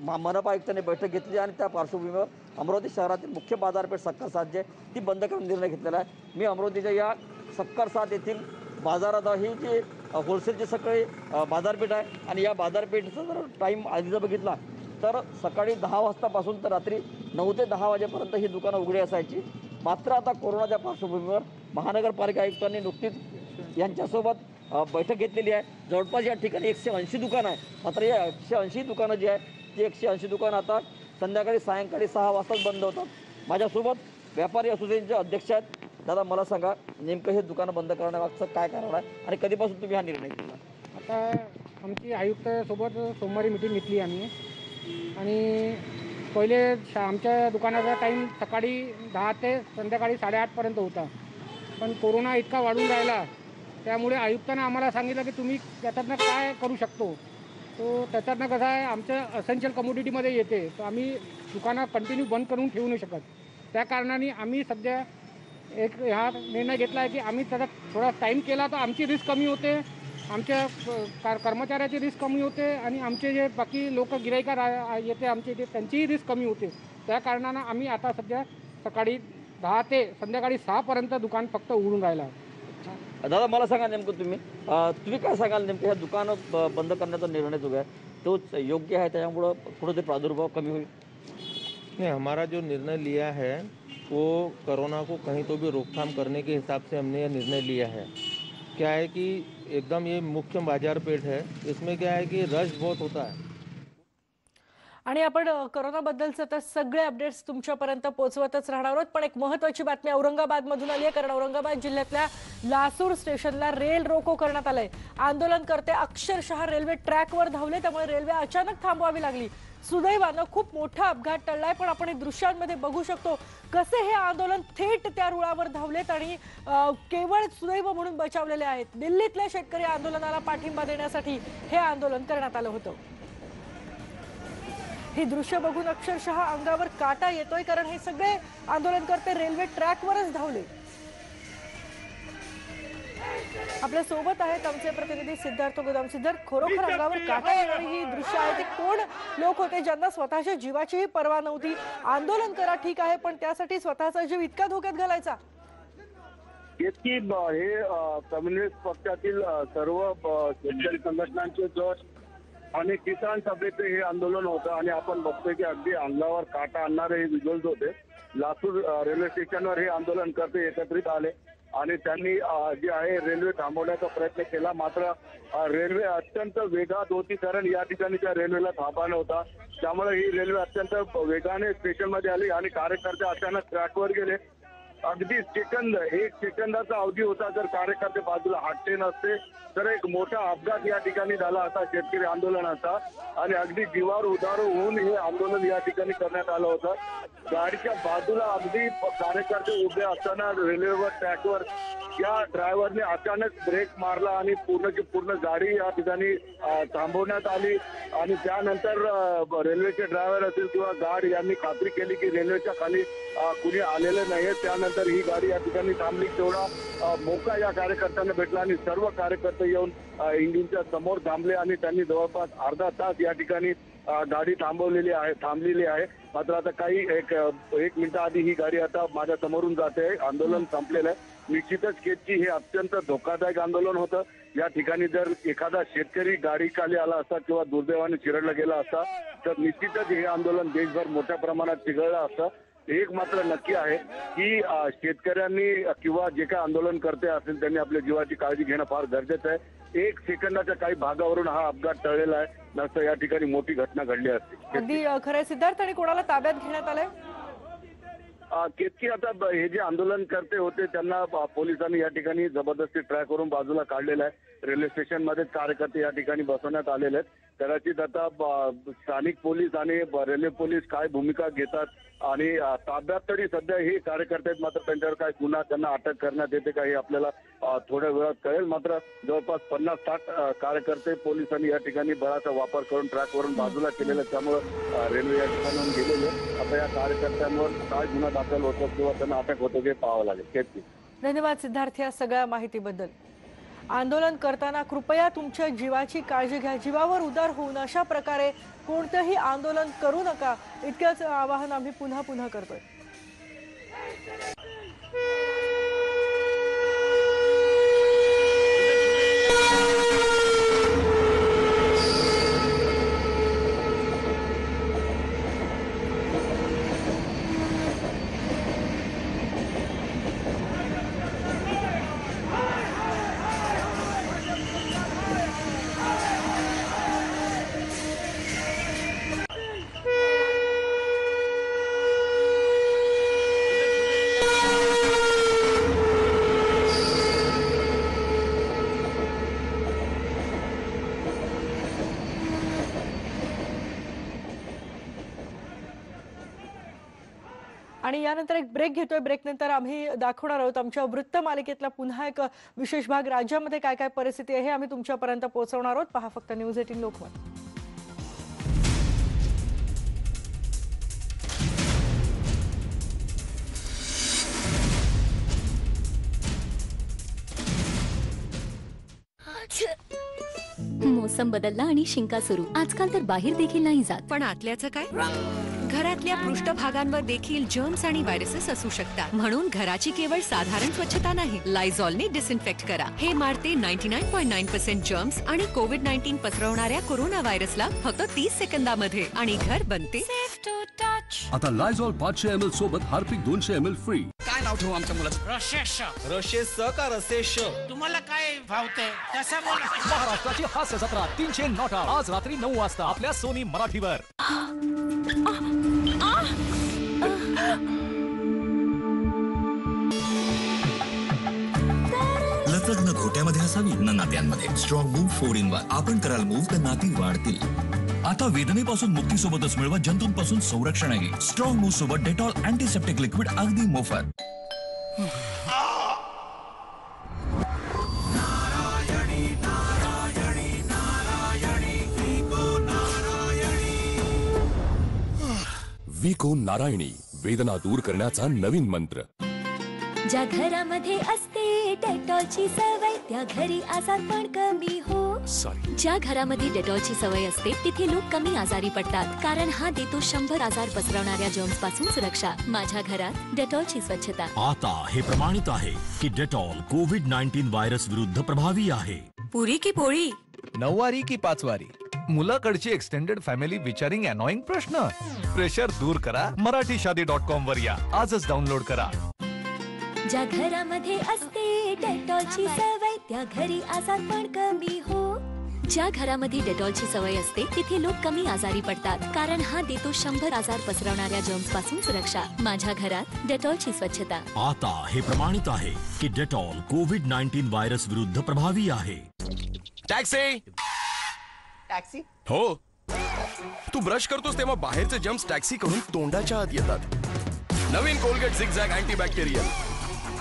Speaker 9: मनपा आयुक्तांनी बैठक घेतली आणि त्या पार्श्वभूमीवर अमरावती शहरातील मुख्य बाजारपेठ सक्कर साथ जी ती बंद करण्याचा निर्णय घेतलेला आहे. मी अमरावतीच्या या सक्कर साथ येथील बाजारात ही जी होलसेलची सगळी बाजारपेठ आहे आणि या बाजारपेठचा जर टाईम आधीचा बघितला तर सकाळी 10 वाजतापासून तर रात्री 9 ते 10 वाजेपर्यंत ही दुकानं उघडी असायची. मात्र आता कोरोनाच्या पार्श्वभूमीवर महानगरपालिका आयुक्तांनी नुकतीच यांच्यासोबत बैठक घेतलेली आहे. जवळपास या ठिकाणी 180 दुकानं आहे. मात्र या 180 दुकानं जी आहे ती 180 दुकानं आता सायंकाळी 6 वाजताच बंद होतात. माझ्यासोबत व्यापारी असोसिएशनचे अध्यक्ष आहेत. दादा मला सांगा नेमकं हे दुकानं बंद करण्यामागचं काय कारण आहे आणि कधीपासून तुम्ही हा निर्णय घेतला?
Speaker 6: आता आमची आयुक्त सोबत सोमवारी मिटिंग घेतली आम्ही आणि पहिले आमच्या दुकानाचा टाईम सकाळी 10 ते संध्याकाळी 8:30पर्यंत होता. पण कोरोना इतका वाढून राहिला त्यामुळे आयुक्तांना आम्हाला सांगितलं की तुम्ही त्याच्यातनं काय करू शकतो. तो त्याच्यातनं कसं आहे आमच्या असेन्शियल कमोडिटीमध्ये येते तर आम्ही दुकानं कंटिन्यू बंद करून ठेवू नाही शकत. त्या कारणाने आम्ही सध्या हा निर्णय घेतला आहे की आम्ही त्याचा थोडा टाईम केला तर आमची रिस्क कमी होते, आमच्या कर्मचाऱ्याची रिस्क कमी होते आणि आमचे जे बाकी लोक गिरायका येते आमचे इथे त्यांचीही रिस्क कमी होते. त्या कारणानं आम्ही आता सध्या सकाळी 10 ते संध्याकाळी 6पर्यंत दुकान फक्त उघडून राहिला.
Speaker 9: दादा मला सांगा नेमकं तुम्ही काय सांगाल नेमकं ह्या दुकानं बंद करण्याचा निर्णय जो आहे तो योग्य आहे, त्याच्यामुळं थोडं ते प्रादुर्भाव कमी होईल?
Speaker 8: नहीं, हमारा जो निर्णय लिया है वो कोरोना को कहीं तो भी रोकथाम करने के हिसाब से हमने यह निर्णय लिया है. क्या है कि एकदम ये मुख्य बाजार पेठ है, इसमें क्या है कि रश बहुत होता है.
Speaker 1: आणि आपण कोरोनाबद्दलचे तर सगळे अपडेट्स तुमच्यापर्यंत पोहोचवतच राहणार आहोत. पण एक महत्त्वाची बातमी औरंगाबादमधून आली आहे, कारण औरंगाबाद जिल्ह्यातल्या लासूर स्टेशनला रेल रोको करण्यात आलंय. आंदोलनकर्ते अक्षरशः रेल्वे ट्रॅकवर धावले, त्यामुळे रेल्वे अचानक थांबवावी लागली. सुदैवानं खूप मोठा अपघात टळलाय, पण आपण दृश्यांमध्ये बघू शकतो कसे हे आंदोलन थेट त्या रुळावर धावलेत आणि केवळ सुदैव म्हणून बचावलेले आहेत. दिल्लीतल्या शेतकरी आंदोलनाला पाठिंबा देण्यासाठी हे आंदोलन करण्यात आलं होतं. ही दृश्य बघून अक्षरशः अंगावर काटा येतोय, कारण हे सगळे आंदोलनकर्ते रेल्वे ट्रॅकवरच धावले. आपल्या सोबत आहेत आमचे प्रतिनिधी सिद्धार्थ गोदाम. सिद्धार्थ, खरोखर अंगावर काटा येणारी ही दृश्य आहे ते कोण लोक होते ज्यांना स्वतःच्या जीवाचीही पर्वा नव्हती? आंदोलन करा ठीक आहे, पण त्यासाठी स्वतःचा जीव इतका धोक्यात घालायचा?
Speaker 10: हे कम्युनिस्ट पक्षातील सर्व शेतकरी संघटनांचे जोश आणि किसान सभेचे हे आंदोलन होतं आणि आपण बघतोय की अगदी अंगावर काटा आणणारे हे विज्युअल्स होते. लासूर रेल्वे स्टेशनवर हे आंदोलनकर्ते एकत्रित आले आणि त्यांनी जे आहे रेल्वे थांबवण्याचा प्रयत्न केला. मात्र रेल्वे अत्यंत वेगात होती, कारण या ठिकाणी त्या रेल्वेला थांबा नव्हता. त्यामुळे ही रेल्वे अत्यंत वेगाने स्टेशनमध्ये आली आणि कार्यकर्ते अचानक ट्रॅकवर गेले. अगदी एक सेकंदाचा अवधी होता. जर कार्यकर्ते बाजूला हटले नसते तर एक मोठा अपघात या ठिकाणी झाला असता शेतकरी आंदोलनाचा आणि अगदी जीवावर उधार होऊन हे आंदोलन या ठिकाणी करण्यात आलं होतं. गाडीच्या बाजूला अगदी कार्यकर्ते उभे असताना रेल्वेवर ट्रॅकवर या ड्रायव्हरने अचानक ब्रेक मारला आणि पूर्णची पूर्ण गाडी या ठिकाणी थांबवण्यात आली आणि त्यानंतर रेल्वेचे ड्रायव्हर असतील किंवा गार्ड यांनी खात्री केली की रेल्वेच्या खाली कुणी आलेलं नाहीये. त्यानंतर ही गाडी या ठिकाणी थांबली. तेवढा मोका या कार्यकर्त्यांना भेटला आणि सर्व कार्यकर्ते येऊन इंजिनच्या समोर थांबले आणि त्यांनी जवळपास अर्धा तास या ठिकाणी गाडी थांबलेली आहे. मात्र आता काही एक मिनिटाआधी ही गाडी आता माझ्या समोरून जाते. आंदोलन संपलेलं आहे. निश्चितच केजची हे अत्यंत धोकादायक आंदोलन होतं. या ठिकाणी जर एखादा शेतकरी गाडी खाली आला असता किंवा दुर्दैवाने चिरडला गेला असता तर निश्चितच हे आंदोलन देशभर मोठ्या प्रमाणात चिघळलं असतं. एक मात्र नक्की आहे की शेतकऱ्यांनी किंवा जे काही आंदोलन करते असेल त्यांनी आपल्या जीवाची काळजी घेणं फार गरजेचं आहे. 1 सेकंदाच्या काही भागावरून हा अपघात टळलेला आहे, नसतं या ठिकाणी मोठी घटना घडली असते.
Speaker 1: अगदी खरं सिद्धार्थ. आणि कोणाला ताब्यात घेण्यात आलंय?
Speaker 10: केतकी आता हे जे आंदोलन करते होते त्यांना पोलिसांनी या ठिकाणी जबरदस्ती ट्रॅकवरून बाजूला काढलेलं आहे. रेल्वे स्टेशन मध्ये कार्यकर्ते या ठिकाणी बसवण्यात आलेले आहेत. कदाचित आता स्थानिक पोलीस आणि रेल्वे पोलीस काय भूमिका घेतात आणि ताब्यात तरी सध्या हे कार्यकर्ते आहेत. मात्र त्यांच्यावर काय गुन्हा त्यांना अटक करण्यात येते का हे आपल्याला थोड्या वेळात कळेल. मात्र जवळपास 50-60 कार्यकर्ते पोलिसांनी या ठिकाणी बळाचा वापर करून ट्रॅकवरून बाजूला केलेला, त्यामुळे रेल्वे या ठिकाणाहून गेलेले. आता या कार्यकर्त्यांवर काय गुन्हा दाखल होतो किंवा त्यांना अटक होतो हे पाहावं लागेल.
Speaker 1: धन्यवाद सिद्धार्थ या सगळ्या माहितीबद्दल. आंदोलन करताना कृपया तुमच्या जीवाची काळजी घ्या, जीवावर उदार होऊन अशा प्रकारे कोणतेही आंदोलन करू नका, इतकंच आवाहन आम्ही पुन्हा करतोय. आणि यानंतर एक ब्रेक घेतोय. ब्रेकनंतर आम्ही दाखवणार आहोत आमच्या वृत्त मालिकेतला पुन्हा एक विशेष भाग. राज्यामध्ये काय काय परिस्थिती आहे हे आम्ही तुमच्यापर्यंत पोहोचवणार आहोत. पहा फक्त न्यूज 18 लोकमत.
Speaker 12: मोसम बदलला आणि शिंका सुरू. आजकाल तर बाहेर देखील नाही जात.
Speaker 11: पण आतल्याचं काय? घरातल्या पृष्ठभागांवर देखील जर्म्स आणि व्हायरसेस असू शकतात. म्हणून घराची केवळ साधारण स्वच्छता नाही, लायझॉलने डिसइन्फेक्ट करा. हे मारते 99.9% जर्म्स आणि कोविड-19 पसरवणाऱ्या कोरोना व्हायरसला फक्त 30 सेकंदामध्ये. आणि घर बनते सेफ टू टच.
Speaker 2: आता लायझॉल 500 ml सोबत हार्पिक 200 ml फ्री.
Speaker 15: काय नाव ठेवू आमच्या मुलाचं?
Speaker 16: रशेश.
Speaker 15: रशेश का रसेश?
Speaker 16: तुम्हाला काय भावते तसं बोला.
Speaker 14: महाराष्ट्राची हास्य जत्रा 300 नॉटा आज रात्री 9 वाजता आपल्या सोनी मराठीवर.
Speaker 13: लचक न घोट्यामध्ये असावी न नात्यांमध्ये. Strong move 4-in-1. आपण कराल मूव तर नाती वाढतील. आता वेदनेपासून मुक्तीसोबतच मिळवा जंतूंपासून संरक्षणही. स्ट्रॉंग मूव सोबत डेटॉल अँटीसेप्टिक लिक्विड अगदी मोफत.
Speaker 2: विको नारायणी, वेदना दूर करण्याचा नवीन मंत्र.
Speaker 12: ज्या घरामध्ये असते डेटॉलची सवय त्या घरी आजार पण कमी हो. ज्या घरामध्ये डेटॉलची सवय असते तिथे लोक कमी आजारी पडतात, कारण हा देतो 100 आजार पसरवणाऱ्या जर्म्स पासून सुरक्षा. माझ्या घरात डेटॉलची स्वच्छता.
Speaker 14: आता हे प्रमाणित आहे की डेटॉल कोविड-19 व्हायरस विरुद्ध प्रभावी आहे.
Speaker 22: पुरी की पोळी,
Speaker 17: 9 वारी की 5 वारी. मुलाकडची एक्सटेंडेड फॅमिली विचारिंग अनॉइंग प्रश्न. प्रेशर दूर करा. marathishadi.com वर या. आजच डाउनलोड करा.
Speaker 12: ज्या घरामध्ये असते डेटॉलची सवय त्या घरी आजार पण कमी हो. ज्या घरामध्ये डेटॉलची सवय असते तिथे लोक कमी आजारी पडतात, कारण हा देतो 100 आजार पसरवणाऱ्या जर्म्स पासून सुरक्षा. माझ्या घरात डेटॉलची स्वच्छता.
Speaker 14: आता हे प्रमाणित आहे की डेटॉल कोविड-19 व्हायरस विरुद्ध प्रभावी आहे.
Speaker 15: टॅक्सी.
Speaker 16: टॅक्सी.
Speaker 24: हो, तू ब्रश करतोस तेव्हा बाहेरचे जर्म्स टॅक्सी कडून तोंडाच्या आत येतात. नवीन कोलगेट झिगझॅग अँटीबॅक्टेरियल.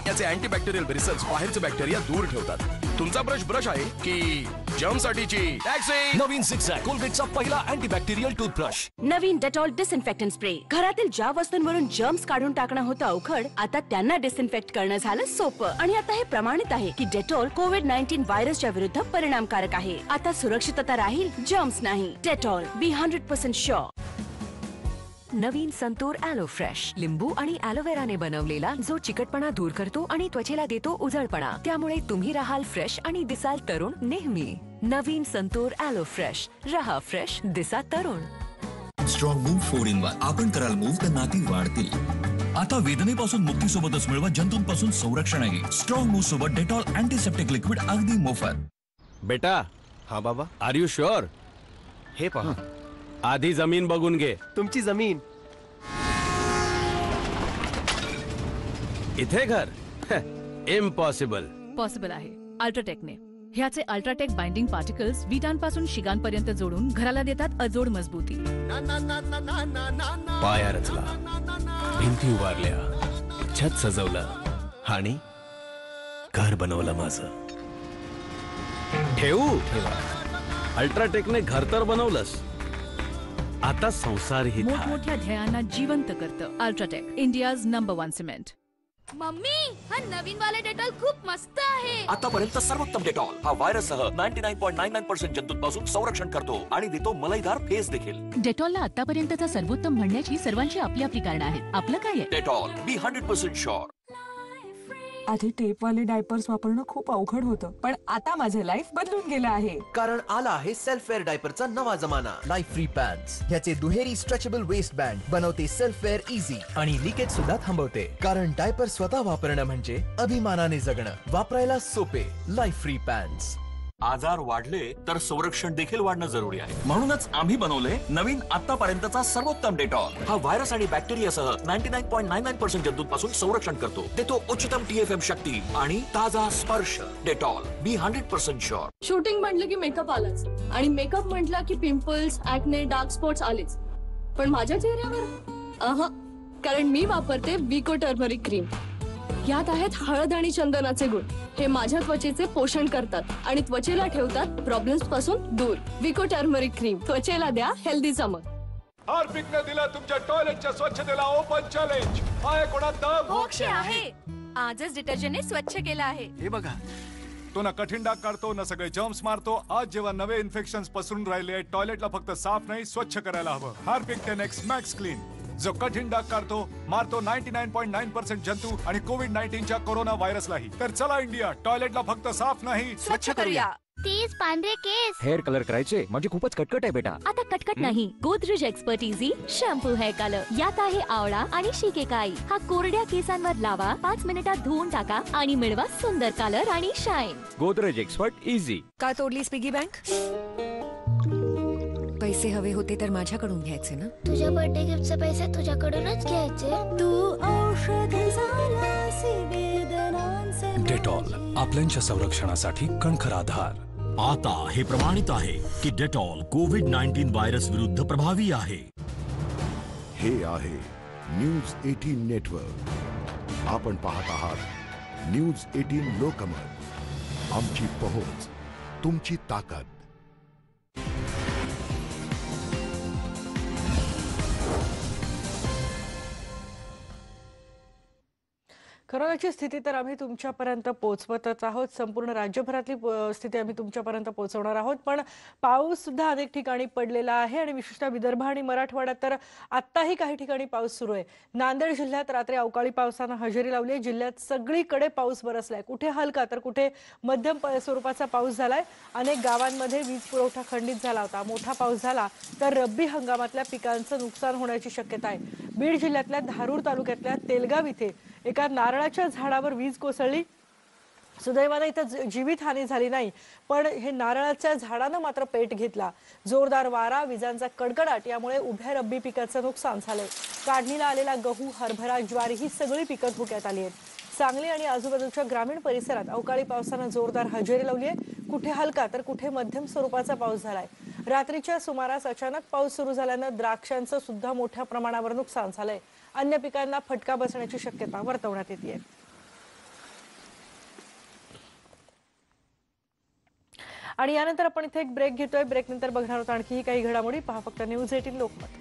Speaker 24: याचे अँटीबॅक्टेरियल ब्रिसल्स बाहेरचे बॅक्टेरिया दूर ठेवतात. तुमचा ब्रश आहे की जर्मसाठीची टॅक्सी.
Speaker 14: नवीन झिगझॅग कोलगेटचा पहिला अँटीबॅक्टेरियल टूथब्रश.
Speaker 22: नवीन डेटॉल डिसइन्फेक्टंट स्प्रे. घरातील ज्या वस्तूंवरून जर्म्स काढून टाकणं होतं अवघड, आता त्यांना डिसइन्फेक्ट करणं झालं सोपं. आणि आता हे प्रमाणित आहे की डेटॉल कोविड-19 व्हायरसच्या विरुद्ध परिणामकारक आहे. आता सुरक्षितता राहील, जर्म्स नाही. डेटॉल, बी 100% शुअर.
Speaker 11: नवीन संतूर ॲलो फ्रेश, लिंबू आणि ॲलोवेराने बनवलेला, जो चिकटपणा दूर करतो आणि त्वचेला देतो उजळपणा. त्यामुळे तुम्ही राहाल फ्रेश आणि दिसाल तरुण नेहमी. नवीन संतूर ॲलो फ्रेश. रहा फ्रेश, दिसा तरुण.
Speaker 13: Strong move 4-in-1. आपण कराल मूव तर नाती वाढतील. आता वेदनेपासून मुक्तीसोबतच मिळवा जंतूंपासून संरक्षणही. स्ट्रॉंग मूव सोबत डेटॉल अँटीसेप्टिक लिक्विड अगदी मोफत.
Speaker 15: बेटा. हा बाबा. Are you sure? हे पहा, आधी जमीन बघून घे.
Speaker 24: तुमची जमीन
Speaker 15: इथे घर? इम्पॉसिबल.
Speaker 18: पॉसिबल आहे अल्ट्राटेकने. ह्याचे अल्ट्राटेक बाइंडिंग पार्टिकल्स विटांपासून शिगांपर्यंत जोडून घराला देतात अजोड मजबूती.
Speaker 15: पाया रचला, भिंती उभारल्या, छत सजवलं आणि घर बनवलं माझं. ठेवू ठेवा. अल्ट्राटेकने घर तर बनवलंस, आता संसार ही
Speaker 18: मोठमोठ्या ध्येयांना जिवंत करतं UltraTech, India's number 1 cement.
Speaker 12: Mummy, हा नवीन वाला डेटॉल खूप मस्त आहे.
Speaker 13: आतापर्यंत सर्वोत्तम डेटॉल. हा व्हायरससह 99.99% जंतूंपासून संरक्षण करतो आणि देतो मलाईदार फेस देखील.
Speaker 21: डेटॉलला आतापर्यंतचा सर्वोत्तम म्हणण्याची सर्वांची आपली आपली कारण आहेत. आपलं काय आहे?
Speaker 13: डेटॉल, बी 100% शुअर.
Speaker 19: आधी टेपवाले डायपर्स वापरणं खूप अवघड होतं, पण आता माझं लाईफ बदलून गेलं आहे.
Speaker 20: कारण आला आहे सेल्फ वेअर डायपरचा नवा जमाना. Life free pants. ह्याचे दुहेरी स्ट्रेचेबल वेस्ट बँड बनवते सेल्फ वेअर इझी आणि लिकेज सुद्धा थांबवते. कारण डायपर स्वतः वापरणं म्हणजे अभिमानाने जगणं. वापरायला सोपे. Life free pants.
Speaker 13: आजार वाढले तर संरक्षण देखील वाढणं जरुरी आहे. म्हणूनच आम्ही बनवले नवीन आतापर्यंतचा सर्वोत्तम डेटॉल. हा व्हायरस आणि बॅक्टेरियासह 99.99% जंतूंपासून संरक्षण करतो. देतो उच्चतम TFM शक्ती आणि ताजा स्पर्श. डेटॉल, बी 100% शुअर.
Speaker 26: शूटिंग म्हटलं की मेकअप आलाच, आणि मेकअप म्हटलं की पिंपल्स, ऍक्ने, डार्क स्पॉट्स आलेच. पण माझ्या चेहऱ्यावर कारण मी वापरते विको टर्मरिक क्रीम. यात आहेत हळद आणि चंदनाचे गुण. हे माझ्या त्वचेचे पोषण करतात आणि त्वचेला ठेवतात प्रॉब्लेम्स पासून दूर. विको टर्मरिक क्रीम, त्वचेला द्या हेल्दी चमक.
Speaker 17: हार्पिकने दिलं तुमच्या टॉयलेटच्या स्वच्छतेला ओपन चॅलेंज. आहे कोणात
Speaker 26: मोक्ष आहे. आजच डिटर्जंटने स्वच्छ केलं आहे.
Speaker 17: हे बघा, तो ना कठीण डाग काढतो ना सगळे जर्म्स मारतो. आज जेव्हा नवे इन्फेक्शन्स पसरून राहिले, टॉयलेटला फक्त साफ नाही स्वच्छ करायला हवं. हार्पिक 10X मॅक्स क्लीन, जो कठीण डाग काढतो, मारतो 99.9% जंतू आणि कोविड-19च्या कोरोना व्हायरसलाही. तर चला इंडिया, टॉयलेटला फक्त साफ नाही स्वच्छ करूया.
Speaker 12: 30 पांढरे केस.
Speaker 3: हेअर कलर करायचे म्हणजे खूपच कटकट आहे बेटा.
Speaker 12: आता कटकट नाही, Godrej expert easy shampoo hair colour. यात आहे आवळा आणि शिकेकाई. हा कोरड्या केसांवर लावा, 5 मिनिटात धुवून टाका आणि मिळवा सुंदर कलर आणि शाईन.
Speaker 3: Godrej expert easy.
Speaker 11: का तोडलीस पिगी बँक? पैसे हवे होते तर माझ्याकडून घ्यायचे ना.
Speaker 12: तुझ्या बर्थडे गिफ्टचे पैसे तुझ्याकडूनच घ्यायचे. तू औषध झालासी वेदनांचे.
Speaker 2: डेटॉल आपल्याच्या संरक्षणासाठी कणखर आधार.
Speaker 4: आता हे प्रमाणित आहे की डेटॉल कोविड-19 व्हायरस विरुद्ध प्रभावी आहे.
Speaker 5: हे आहे न्यूज 18 नेटवर्क. आपण पाहत आहात न्यूज 18 लोकमत. आमची पहोच तुमची ताकद.
Speaker 1: कोरोनाची स्थिती तर आम्ही तुमच्यापर्यंत पोहोचवतच आहोत. संपूर्ण राज्यभरातली स्थिती आम्ही तुमच्यापर्यंत पोहोचवणार आहोत. पण पाऊस सुद्धा अनेक ठिकाणी पडलेला आहे आणि विशेषतः विदर्भ आणि मराठवाड्यात तर आत्ताही काही ठिकाणी पाऊस सुरू आहे. नांदेड जिल्ह्यात रात्री अवकाळी पावसानं हजेरी लावली आहे. जिल्ह्यात सगळीकडे पाऊस बरसलाय. कुठे हलका तर कुठे मध्यम स्वरूपाचा पाऊस झालाय. अनेक गावांमध्ये वीज पुरवठा खंडित झाला होता. मोठा पाऊस झाला तर रब्बी हंगामातल्या पिकांचं नुकसान होण्याची शक्यता आहे. बीड जिल्ह्यातल्या धारूर तालुक्यातल्या तेलगाव इथे एका नारळाच्या झाडावर वीज कोसळली. सुदैवाने इथं जीवितहानी झाली नाही, पण हे नारळाच्या झाडानं मात्र पेट घेतला. जोरदार वारा, विजांचा कडकडाट यामुळे उभ्या रब्बी पिकाचं नुकसान झालंय. काढणीला आलेला गहू, हरभरा, ज्वारी ही सगळी पिकं धोक्यात आली आहेत. सांगली आणि आजूबाजूच्या ग्रामीण परिसरात अवकाळी पावसानं जोरदार हजेरी लावली आहे. कुठे हलका तर कुठे मध्यम स्वरूपाचा पाऊस झालाय. रात्रीच्या सुमारास अचानक पाऊस सुरू झाल्यानं द्राक्षांचं सुद्धा मोठ्या प्रमाणावर नुकसान झालंय. अन्य पिकांना फटका बसण्याची शक्यता वर्तवण्यात येते. आणि यानंतर आपण इथे एक ब्रेक घेतोय. ब्रेकनंतर बघणार आहोत आणखी काही घडामोडी. पहा फक्त न्यूज 18 लोकमत.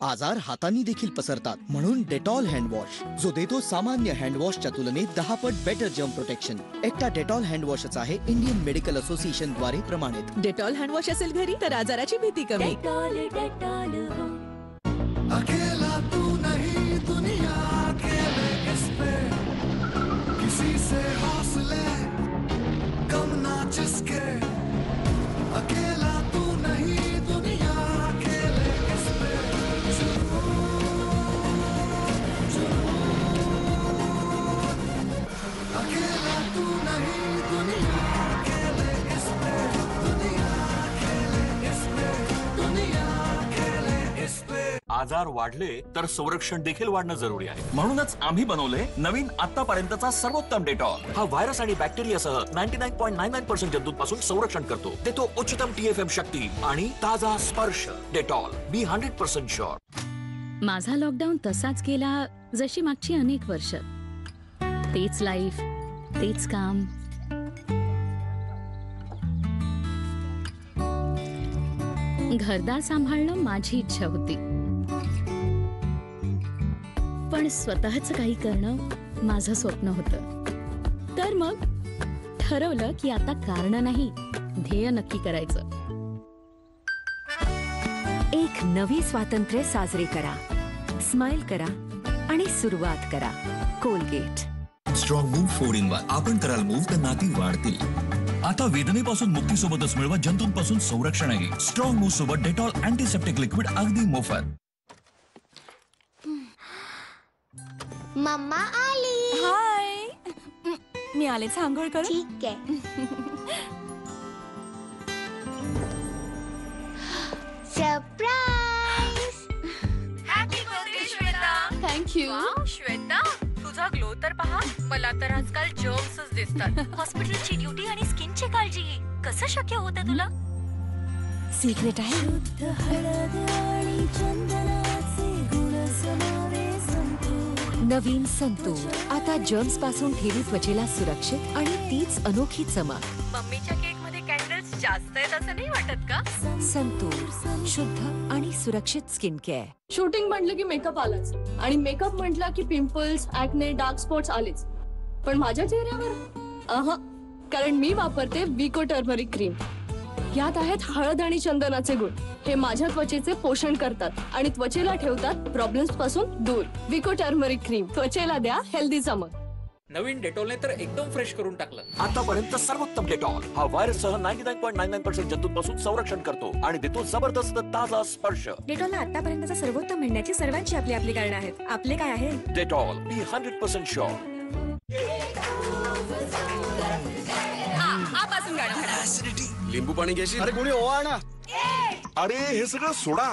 Speaker 7: आजार हातांनी देखील पसरतात, म्हणून डेटॉल हँडवॉश, जो देतो सामान्य हँडवॉशच्या तुलनेत 10 पट बेटर जर्म प्रोटेक्शन. एकटा डेटॉल हँडवॉशच आहे इंडियन मेडिकल असोसिएशन द्वारे प्रमाणित.
Speaker 23: डेटॉल हँडवॉश असेल घरी तर आजाराची भीती कमी.
Speaker 25: अकेला तू नहीं दुनिया अकेले इस पे, किसी से हौसले कम ना जिसके. अकेला तू नहीं दुनिया अकेले इस पे. अकेला तू नहीं दुनिया अकेले इस पे. दुनिया अकेले इस पे. दुनिया अकेले इस पे.
Speaker 13: आजार वाढले तर संरक्षण देखील वाढणं जरुरी आहे. म्हणूनच आम्ही बनवले नवीन आतापर्यंतचा सर्वोत्तम डेटॉल. हा व्हायरस आणि बॅक्टेरियासह 99.99% जंतूंपासून संरक्षण करतो. देतो उच्चतम TFM शक्ती आणि ताजा स्पर्श. डेटॉल, बी 100% शुअर.
Speaker 18: माझा लॉकडाऊन तसाच गेला जशी मागची अनेक वर्ष. तेच लाईफ, तेच काम. घरदार सांभाळणं माझी इच्छा होती, पण स्वतःच काही करणं माझं स्वप्न होतं. तर मग ठरवलं की आता कारण नाही, ध्येय नक्की करायचं.
Speaker 11: एक नवी स्वातंत्र्य साजरे करा, स्माइल करा आणि सुरुवात करा. Colgate
Speaker 13: strong move 4-in-1. आपण कराल मूव तर नाती वाढतील. आता वेदनेपासून मुक्तीसोबतच मिळवा जंतूंपासून संरक्षणही. स्ट्रॉंग मूव सोबत डेटॉल अँटीसेप्टिक लिक्विड अगदी मोफत.
Speaker 12: मम्मा आली.
Speaker 23: हाय, मी आलेच आंघोळ करू.
Speaker 12: ठीक आहे. Surprise.
Speaker 26: Happy birthday Shweta. Thank you.
Speaker 23: Shweta, तुझा ग्लो तर पहा. मला तर आजकाल जर्म्सच दिसतात.
Speaker 12: दिसतात हॉस्पिटलची ड्युटी आणि स्किनची काळजी कसं शक्य होतं तुला?
Speaker 22: सिक्रेट आहे.
Speaker 11: नवीन संतूर आता जर्म्स पासून ठेवी त्वचेला सुरक्षित आणि तीच अनोखी चमक.
Speaker 22: मम्मीच्या केक मध्ये कॅन्डल्स जास्त आहेत असं नाही वाटत का?
Speaker 11: संतूर शुद्ध आणि सुरक्षित स्किन केअर.
Speaker 26: शूटिंग म्हटलं की मेकअप आलाच आणि मेकअप म्हटलं की पिंपल्स, ऍक्ने, डार्क स्पॉट्स आलेच. पण माझ्या चेहऱ्यावर कारण मी वापरते विको टर्मरिक क्रीम. यात आहेत हळद आणि चंदनाचे गुण. हे माझ्या त्वचेचे पोषण करतात आणि त्वचेला ठेवतात प्रॉब्लेम्स पासून दूर. विको टर्मरिक क्रीम त्वचेला द्या हेल्दी चमक.
Speaker 6: नवीन डेटॉलने तर एकदम फ्रेश करून टाकलं.
Speaker 13: आतापर्यंत सर्वोत्तम डेटॉल हा व्हायरस सह 99.99% जंतूंपासून संरक्षण करतो आणि देतो जबरदस्त ताजा स्पर्श.
Speaker 22: डेटॉलला आतापर्यंतचा सर्वोत्तम म्हणण्याची सर्वांची आपली आपली कारण आहेत. आपले काय आहे?
Speaker 13: डेटॉल बी 100% शुअर.
Speaker 24: लिंबू पाणी घेशील?
Speaker 25: अरे कोणी ओवा ना. अरे हे सगळं सोडा.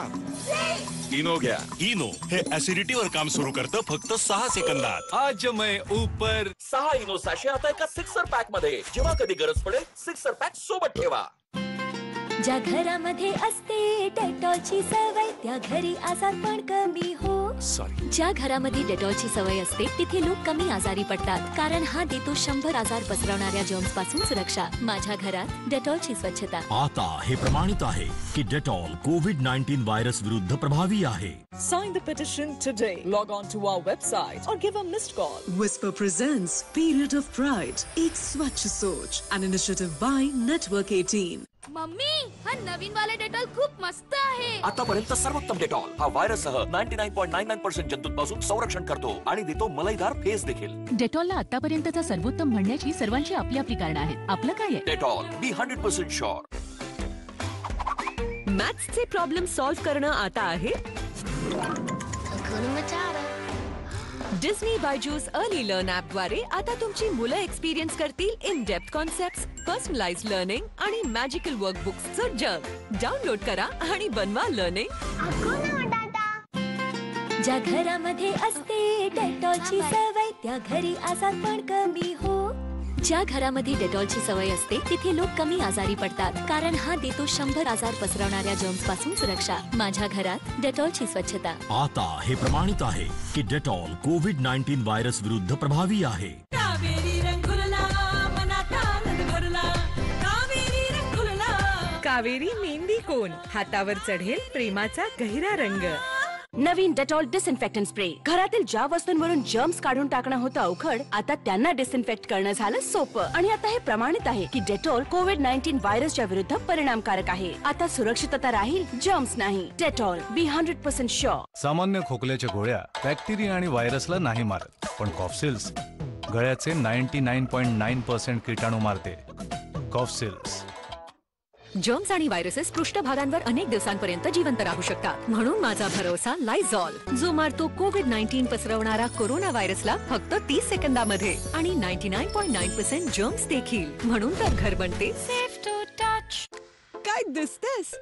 Speaker 25: इनो घ्या.
Speaker 4: इनो हे ऍसिडिटीवर काम सुरू करतं फक्त 6 सेकंदात.
Speaker 17: आज मैं ऊपर
Speaker 13: 6 इनो सॅशे आता एका 6er पॅक मध्ये. जेव्हा कधी गरज पडेल 6er पॅक सोबत ठेवा.
Speaker 12: ज्या घरामध्ये असते डेटॉलची सवय त्या घरी आजार पण कमी हो. ज्या घरामध्ये डेटॉलची सवय असते तिथे लोक कमी आजारी पडतात कारण हा देतो 100 आजार पसरवणाऱ्या जर्म्स पासून सुरक्षा. माझ्या घरात डेटॉलची स्वच्छता.
Speaker 4: आता हे प्रमाणित आहे की डेटॉल कोविड-19 व्हायरस विरुद्ध प्रभावी आहे.
Speaker 19: Sign the petition today. Log on to our website or give a missed call.
Speaker 8: Whisper presents Period of Pride. एक स्वच्छ सोच. An initiative by Network 18.
Speaker 12: Mummy हा नवीन वाला डेटॉल खूप मस्त आहे.
Speaker 13: आतापर्यंत सर्वोत्तम डेटॉल हा व्हायरस सह 99.99% जंतूंपासून संरक्षण करतो आणि देतो मलाईदार फेस देखील.
Speaker 21: डेटॉलला आतापर्यंतचा सर्वोत्तम म्हणण्याची सर्वांची आपली आपली कारण आहेत. आपलं काय आहे?
Speaker 13: डेटॉल बी 100% शुअर.
Speaker 11: मॅथ्सचे प्रॉब्लेम सॉल्व्ह करणं आता आहे Disney Byju's early learn app द्वारे. आता तुमची मुलं एक्सपिरियन्स करतील in depth concepts, personalised learning आणि मॅजिकल वर्कबुक्सचं जग. डाउनलोड करा आणि बनवा लर्निंग.
Speaker 12: ज्या घरामध्ये असते डेटॉलची सवय त्या घरी आजार पण कमी हो. ज्या घरामध्ये डेटॉलची सवय असते तिथे लोक कमी आजारी पडतात कारण हा देतो 100 आजार पसरवणाऱ्या जर्म्स पासून सुरक्षा. माझ्या घरात डेटॉलची स्वच्छता.
Speaker 4: आता हे प्रमाणित आहे की डेटॉल कोविड-19 व्हायरस विरुद्ध प्रभावी आहे.
Speaker 11: कावेरी मेहंदी कोण हातावर चढेल प्रेमाचा गहिरा रंग.
Speaker 22: नवीन डेटॉल डिसइन्फेक्टंट स्प्रे. घरातील ज्या वस्तूंवरून जर्म्स काढून टाकणं होतं अवघड आता त्यांना डिसइन्फेक्ट करणं झालं सोपं. आणि आता हे प्रमाणित आहे की डेटॉल कोविड-19 व्हायरसच्या विरुद्ध परिणामकारक आहे. आता सुरक्षितता राहील, जर्म्स नाही. डेटॉल बी 100% शुअर.
Speaker 17: सामान्य खोकल्याच्या गोळ्या बॅक्टेरिया आणि व्हायरसला नाही मारत, पण कॉफसिल्स गळ्याचे 99.9% किटाणू मारते. कॉफसिल्स.
Speaker 11: जर्म्स आणि व्हायरसेस पृष्ठभागांवर अनेक दिवसांपर्यंत जिवंत राहू शकतात. म्हणून माझा भरोसा लायझॉल, जो मारतो कोविड-19 पसरवणारा कोरोना व्हायरसला फक्त 30 सेकंदामध्ये आणि 99.9% जर्म्स देखील. म्हणून तर घर बनते सेफ टू टच.
Speaker 19: काय दिसतेस?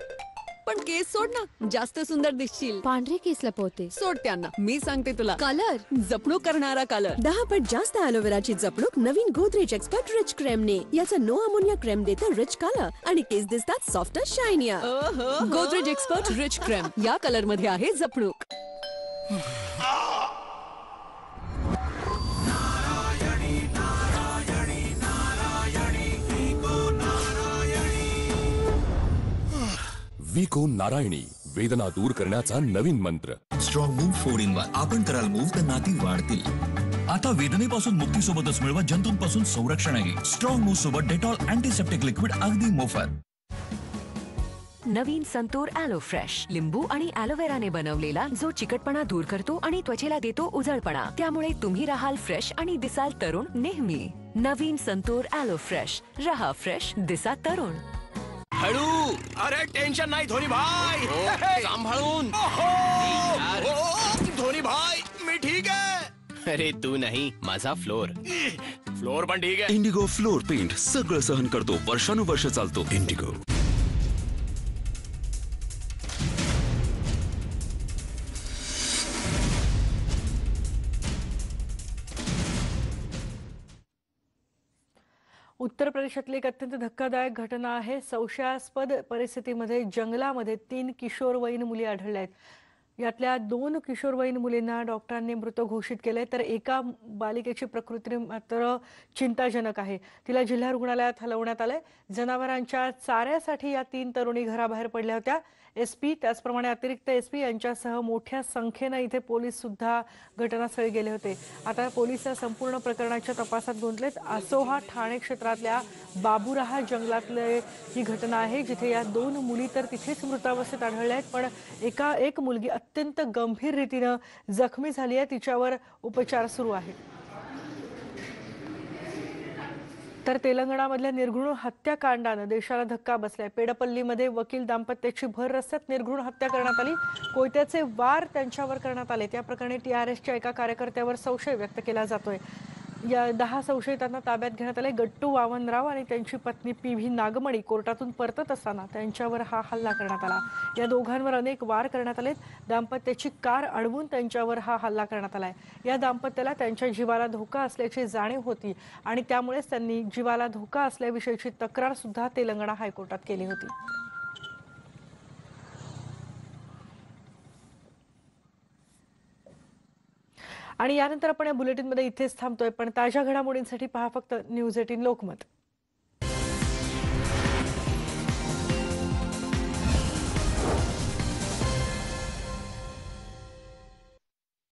Speaker 19: पण केस सोड ना, जास्त सुंदर दिसशील.
Speaker 26: पांढरे केस लपवते.
Speaker 19: सोड त्यांना, मी सांगते तुला.
Speaker 26: कलर
Speaker 19: जपणूक करणारा कलर.
Speaker 22: 10 पट जास्त ॲलोवेराची जपणूक नवीन गोदरेज एक्सपर्ट रिच क्रीमने. याचा नो अमोनिया क्रीम देतं रिच कलर आणि केस दिसतात soft shinier.
Speaker 19: Godrej expert rich cream या कलर मध्ये आहे जपणूक.
Speaker 2: विको नारायणी वेदना दूर करण्याचा नवीन मंत्र.
Speaker 4: Strong move 4-in-1. आपण कराल मूव तर नाती वाढतील. आता वेदनेपासून मुक्तीसोबतच मिळवा जंतूंपासून संरक्षणही. स्ट्रॉंग मूव सोबत डेटॉल अँटीसेप्टिक लिक्विड अगदी मोफत.
Speaker 11: नवीन संतूर ॲलो फ्रेश लिंबू आणि ॲलोवेराने बनवलेला, जो चिकटपणा दूर करतो आणि त्वचेला देतो उजळपणा. त्यामुळे तुम्ही राहाल फ्रेश आणि दिसाल तरुण नेहमी. नवीन संतूर ॲलो फ्रेश. रहा फ्रेश, दिसा तरुण.
Speaker 15: हळू. अरे टेन्शन नाही धोनी भाई. सांभाळून.
Speaker 24: धोनी भाई मी ठीक आहे.
Speaker 15: अरे तू नाही, माझा फ्लोर पण ठीक आहे.
Speaker 2: इंडिगो फ्लोर पेंट सगळं सहन करतो, वर्षानुवर्ष चालतो. इंडिगो.
Speaker 1: उत्तर प्रदेशातली एक अत्यंत धक्कादायक घटना आहे. संशयास्पद परिस्थितीमध्ये जंगलामध्ये 3 किशोरवयीन मुली आढळल्या आहेत. यातल्या 2 किशोरवयीन मुलींना डॉक्टरांनी मृत घोषित केले, तर एका बालिकेची प्रकृती मात्र चिंताजनक आहे. तिला जिल्हा रुग्णालयात हलवण्यात आले. जनावरांच्या चाऱ्यासाठी या 3 तरुणी घराबाहेर पडल्या होत्या. एसपी त्याचप्रमाणे अतिरिक्त एसपी यांच्यासह मोठ्या संख्येनं इथे पोलीस सुद्धा घटनास्थळी गेले होते. आता पोलीस या संपूर्ण प्रकरणाच्या तपासात गुंतलेत. आसोहा ठाणे क्षेत्रातल्या बाबुराहा जंगलातले ही घटना आहे, जिथे या 2 मुली तर तिथेच मृतावस्थेत आढळल्या आहेत, पण एक मुलगी अत्यंत गंभीर रीतीनं जखमी झाली आहे. तिच्यावर उपचार सुरू आहेत. तर तेलंगणामधल्या निर्घृण हत्याकांडानं देशाला धक्का बसलाय. पेडपल्लीमध्ये वकील दाम्पत्याची भर रस्त्यात निर्घृण हत्या करण्यात आली. कोयत्याचे वार त्यांच्यावर करण्यात आले. त्या प्रकरणी टीआरएसच्या एका कार्यकर्त्यावर संशय व्यक्त केला जातोय. या 10 संशयितांना ताब्यात घेण्यात आले. गट्टू वामनराव आणि त्यांची पत्नी पी.व्ही. नागमणी कोर्टातून परतत असताना त्यांच्यावर हा हल्ला करण्यात आला. या दोघांवर अनेक वार करण्यात आलेत. दाम्पत्याची कार अडवून त्यांच्यावर हा हल्ला करण्यात आलाय. या दाम्पत्याला त्यांच्या जीवाला धोका असल्याची जाणीव होती आणि त्यामुळेच त्यांनी जीवाला धोका असल्याविषयीची तक्रार सुद्धा तेलंगणा हायकोर्टात केली होती. आणि यानंतर आपण या बुलेटिनमध्ये इथेच थांबतोय, पण ताज्या घडामोडींसाठी पहा फक्त न्यूज 18 लोकमत.